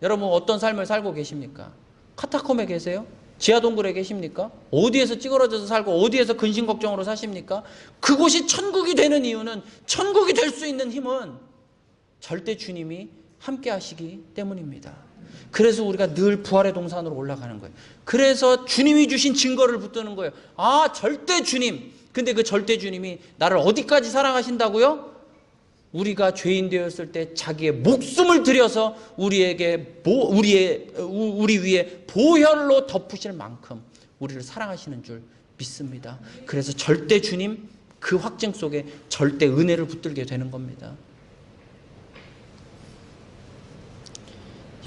여러분 어떤 삶을 살고 계십니까? 카타콤에 계세요? 지하동굴에 계십니까? 어디에서 찌그러져서 살고 어디에서 근심걱정으로 사십니까? 그곳이 천국이 되는 이유는, 천국이 될 수 있는 힘은 절대 주님이 함께 하시기 때문입니다. 그래서 우리가 늘 부활의 동산으로 올라가는 거예요. 그래서 주님이 주신 증거를 붙드는 거예요. 아, 절대 주님. 근데 그 절대 주님이 나를 어디까지 사랑하신다고요? 우리가 죄인 되었을 때 자기의 목숨을 들여서 우리 위에 보혈로 덮으실 만큼 우리를 사랑하시는 줄 믿습니다. 그래서 절대 주님, 그 확증 속에 절대 은혜를 붙들게 되는 겁니다.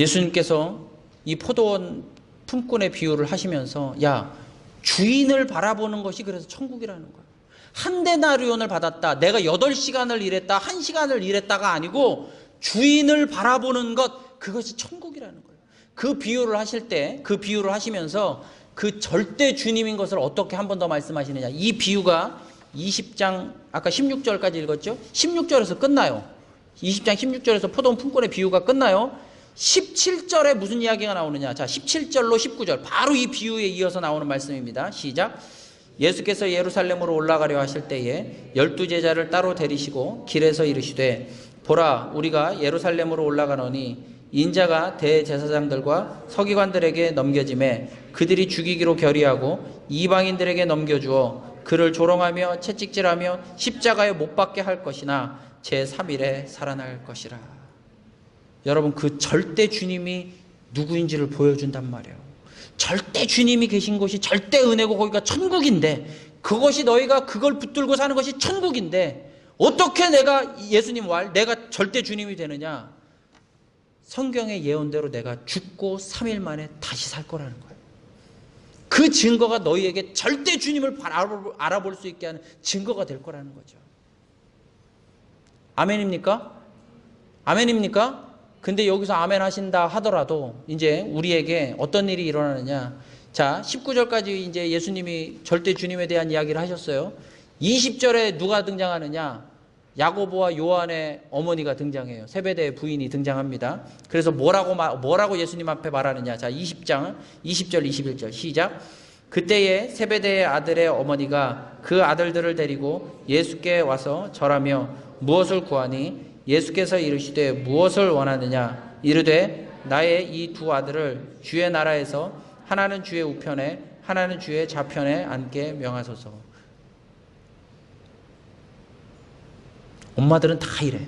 예수님께서 이 포도원 품꾼의 비유를 하시면서, 야, 주인을 바라보는 것이 그래서 천국이라는 거예요. 한 데나리온을 받았다, 내가 8시간을 일했다, 1시간을 일했다가 아니고 주인을 바라보는 것, 그것이 천국이라는 거예요. 그 비유를 하실 때, 그 비유를 하시면서 그 절대 주님인 것을 어떻게 한 번 더 말씀하시느냐. 이 비유가 20장 아까 16절까지 읽었죠? 16절에서 끝나요. 20장 16절에서 포도원 품꾼의 비유가 끝나요. 17절에 무슨 이야기가 나오느냐. 자, 17절로 19절 바로 이 비유에 이어서 나오는 말씀입니다. 시작. 예수께서 예루살렘으로 올라가려 하실 때에 12제자를 따로 데리시고 길에서 이르시되, 보라, 우리가 예루살렘으로 올라가노니 인자가 대제사장들과 서기관들에게 넘겨짐에 그들이 죽이기로 결의하고 이방인들에게 넘겨주어 그를 조롱하며 채찍질하며 십자가에 못 박게 할 것이나 제3일에 살아날 것이라. 여러분, 그 절대 주님이 누구인지를 보여준단 말이에요. 절대 주님이 계신 곳이 절대 은혜고 거기가 천국인데, 그것이 너희가 그걸 붙들고 사는 것이 천국인데, 어떻게 내가 예수님 내가 절대 주님이 되느냐? 성경의 예언대로 내가 죽고 3일 만에 다시 살 거라는 거예요. 그 증거가 너희에게 절대 주님을 알아볼 수 있게 하는 증거가 될 거라는 거죠. 아멘입니까? 아멘입니까? 근데 여기서 아멘 하신다 하더라도 이제 우리에게 어떤 일이 일어나느냐. 자, 19절까지 이제 예수님이 절대 주님에 대한 이야기를 하셨어요. 20절에 누가 등장하느냐? 야고보와 요한의 어머니가 등장해요. 세베대의 부인이 등장합니다. 그래서 뭐라고 예수님 앞에 말하느냐. 자, 20장 20절 21절 시작. 그때에 세베대의 아들의 어머니가 그 아들들을 데리고 예수께 와서 절하며 무엇을 구하니? 예수께서 이르시되 무엇을 원하느냐? 이르되 나의 이 두 아들을 주의 나라에서 하나는 주의 우편에 하나는 주의 좌편에 앉게 명하소서. 엄마들은 다 이래.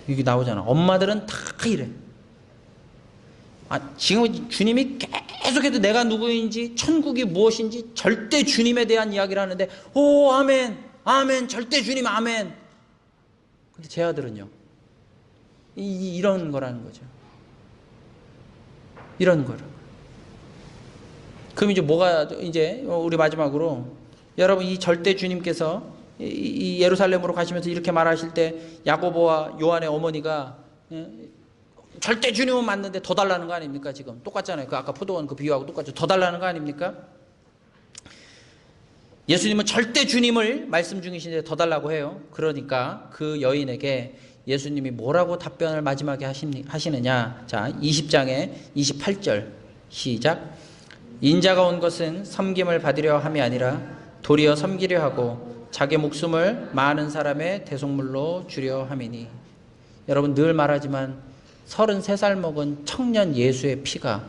여기 나오잖아. 엄마들은 다 이래. 지금 주님이 계속해서 내가 누구인지, 천국이 무엇인지 절대 주님에 대한 이야기를 하는데, 오, 아멘, 아멘, 절대 주님, 아멘. 근데 제 아들은요, 이런 거라는 거죠. 이런 거라. 그럼 이제 우리 마지막으로, 여러분, 이 절대 주님께서 이 예루살렘으로 가시면서 이렇게 말하실 때 야고보와 요한의 어머니가 절대 주님은 맞는데 더 달라는 거 아닙니까? 지금 똑같잖아요. 그 아까 포도원 그 비유하고 똑같죠. 더 달라는 거 아닙니까? 예수님은 절대 주님을 말씀 중이신데 더 달라고 해요. 그러니까 그 여인에게 예수님이 뭐라고 답변을 마지막에 하시느냐. 자, 20장에 28절 시작. 인자가 온 것은 섬김을 받으려 함이 아니라 도리어 섬기려 하고 자기 목숨을 많은 사람의 대속물로 주려 함이니. 여러분, 늘 말하지만 33살 먹은 청년 예수의 피가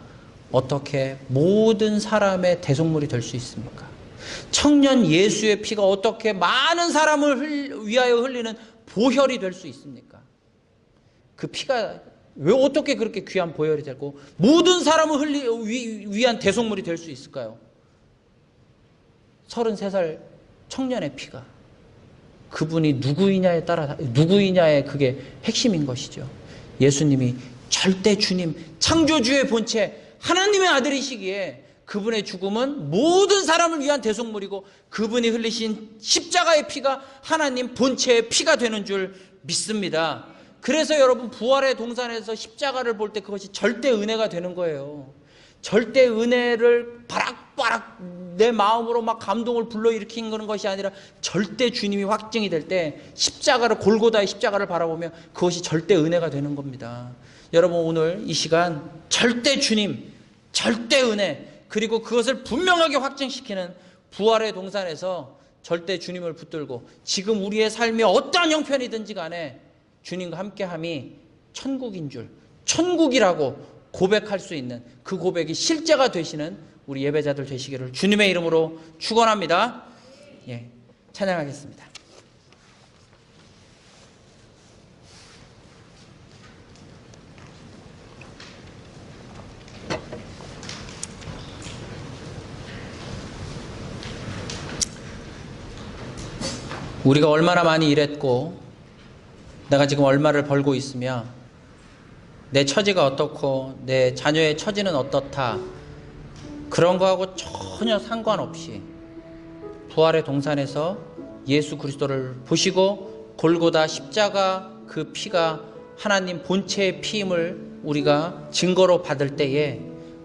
어떻게 모든 사람의 대속물이 될 수 있습니까? 청년 예수의 피가 어떻게 많은 사람을 위하여 흘리는 보혈이 될 수 있습니까? 그 피가 왜 어떻게 그렇게 귀한 보혈이 되고 모든 사람을 위한 대속물이 될 수 있을까요? 33살 청년의 피가, 그분이 누구이냐의 그게 핵심인 것이죠. 예수님이 절대 주님, 창조주의 본체, 하나님의 아들이시기에 그분의 죽음은 모든 사람을 위한 대속물이고 그분이 흘리신 십자가의 피가 하나님 본체의 피가 되는 줄 믿습니다. 그래서 여러분 부활의 동산에서 십자가를 볼 때 그것이 절대 은혜가 되는 거예요. 절대 은혜를 바락바락 내 마음으로 막 감동을 불러일으키는 것이 아니라 절대 주님이 확증이 될 때 십자가를 골고다의 십자가를 바라보면 그것이 절대 은혜가 되는 겁니다. 여러분 오늘 이 시간 절대 주님, 절대 은혜 그리고 그것을 분명하게 확증시키는 부활의 동산에서 절대 주님을 붙들고 지금 우리의 삶이 어떠한 형편이든지 간에 주님과 함께함이 천국인 줄, 천국이라고 고백할 수 있는 그 고백이 실제가 되시는 우리 예배자들 되시기를 주님의 이름으로 축원합니다. 예, 찬양하겠습니다. 우리가 얼마나 많이 일했고 내가 지금 얼마를 벌고 있으며 내 처지가 어떻고 내 자녀의 처지는 어떻다 그런 거하고 전혀 상관없이 부활의 동산에서 예수 그리스도를 보시고 골고다 십자가 그 피가 하나님 본체의 피임을 우리가 증거로 받을 때에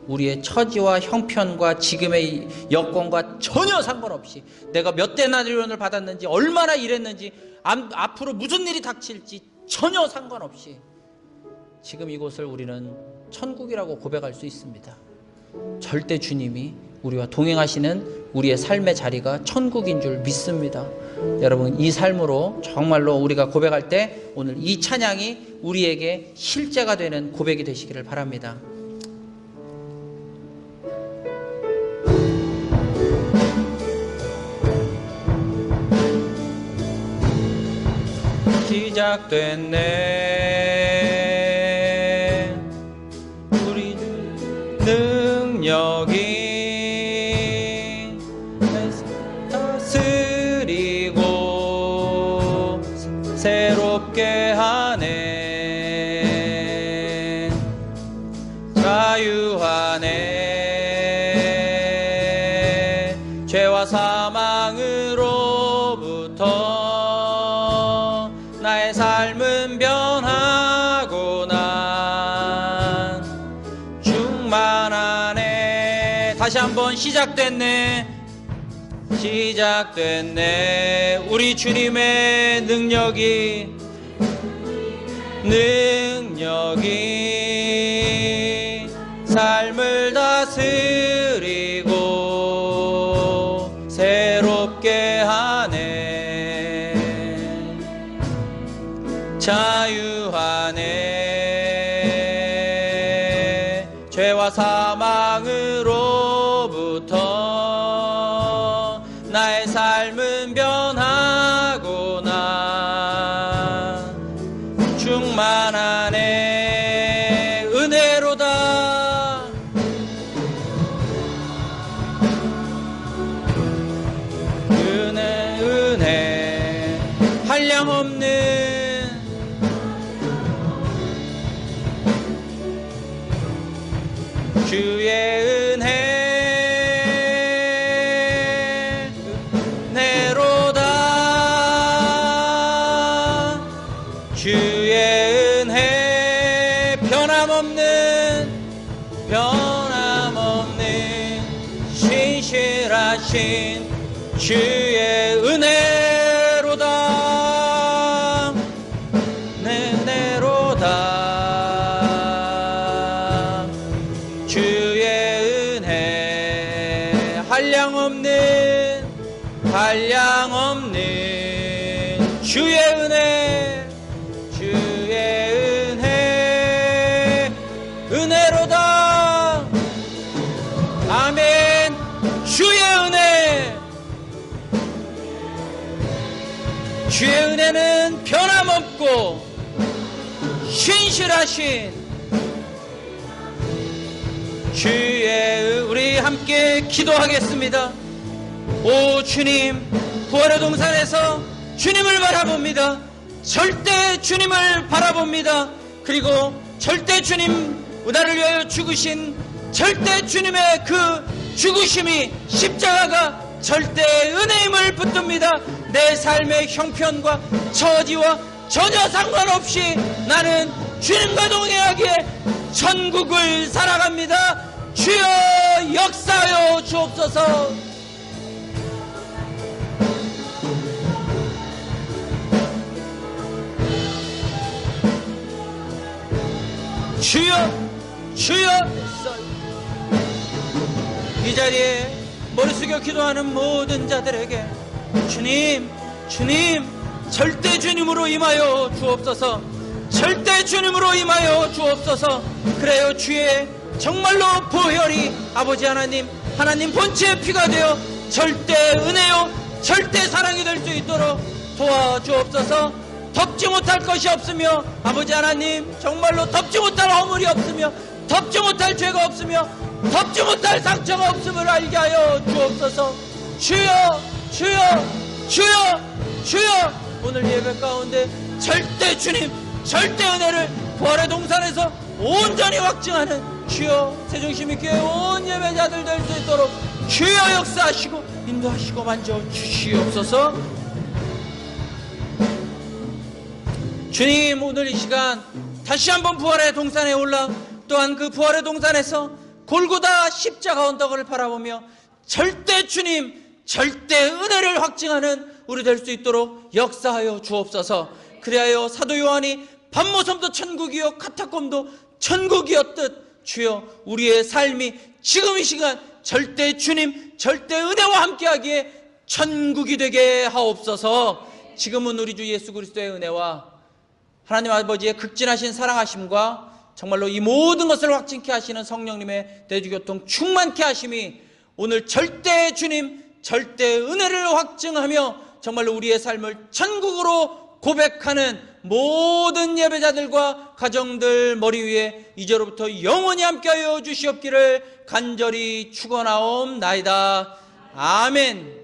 우리의 처지와 형편과 지금의 여건과 전혀 상관없이 내가 몇 데나리온을 받았는지 얼마나 일했는지 앞으로 무슨 일이 닥칠지 전혀 상관없이 지금 이곳을 우리는 천국이라고 고백할 수 있습니다. 절대 주님이 우리와 동행하시는 우리의 삶의 자리가 천국인 줄 믿습니다. 여러분 이 삶으로 정말로 우리가 고백할 때 오늘 이 찬양이 우리에게 실제가 되는 고백이 되시기를 바랍니다. 시작됐네 우리 능력이 다스리고 새롭게 하네 자유하네 죄와 사망으로부터 나의 삶은 변하고 난 충만하네. 다시 한번 시작됐네. 시작됐네. 우리 주님의 능력이 삶을 다스리고 새롭게 하네. 자유하네. 죄와 사망으로부터 나의 삶은 변하고 나 충만하네. 은혜로다. 은혜 한량없는 주의 은혜로다. 주의 은혜 변함없는 신실하신 주의 은혜로다. 은혜로다. 한량없는 주의 은혜 은혜로다. 아멘. 주의 은혜는 변함없고 신실하신 우리 함께 기도하겠습니다. 오 주님, 부활의 동산에서 주님을 바라봅니다. 절대 주님을 바라봅니다. 그리고 절대 주님, 나를 위하여 죽으신 절대 주님의 그 죽으심이 십자가가 절대 은혜임을 붙듭니다. 내 삶의 형편과 처지와 전혀 상관없이 나는 주님과 동행하기에 천국을 살아갑니다. 주여 역사하여 주옵소서. 주여 주여. 이 자리에 머리 숙여 기도하는 모든 자들에게 주님 절대 주님으로 임하여 주옵소서. 절대 주님으로 임하여 주옵소서. 그래요 주의 정말로 보혈이 아버지 하나님 본체의 피가 되어 절대 은혜요 절대 사랑이 될 수 있도록 도와주옵소서. 덮지 못할 것이 없으며 아버지 하나님 정말로 덮지 못할 허물이 없으며 덮지 못할 죄가 없으며 덮지 못할 상처가 없음을 알게 하여 주옵소서. 주여 주여 주여 주여. 오늘 예배 가운데 절대 주님 절대 은혜를 부활의 동산에서 온전히 확증하는 주여 세종시민교회 온 예배자들 될 수 있도록 주여 역사하시고 인도하시고 만져주시옵소서. 주님 오늘 이 시간 다시 한번 부활의 동산에 올라 또한 그 부활의 동산에서 골고다 십자가 언덕을 바라보며 절대 주님 절대 은혜를 확증하는 우리 될 수 있도록 역사하여 주옵소서. 그리하여 사도 요한이 밤모섬도 천국이요 카타콤도 천국이었듯 주여 우리의 삶이 지금 이 시간 절대 주님 절대 은혜와 함께하기에 천국이 되게 하옵소서. 지금은 우리 주 예수 그리스도의 은혜와 하나님 아버지의 극진하신 사랑하심과 정말로 이 모든 것을 확증케 하시는 성령님의 대주교통 충만케 하심이 오늘 절대 주님 절대 은혜를 확증하며 정말로 우리의 삶을 천국으로 고백하는 모든 예배자들과 가정들 머리 위에 이제로부터 영원히 함께하여 주시옵기를 간절히 축원하옵나이다. 아멘.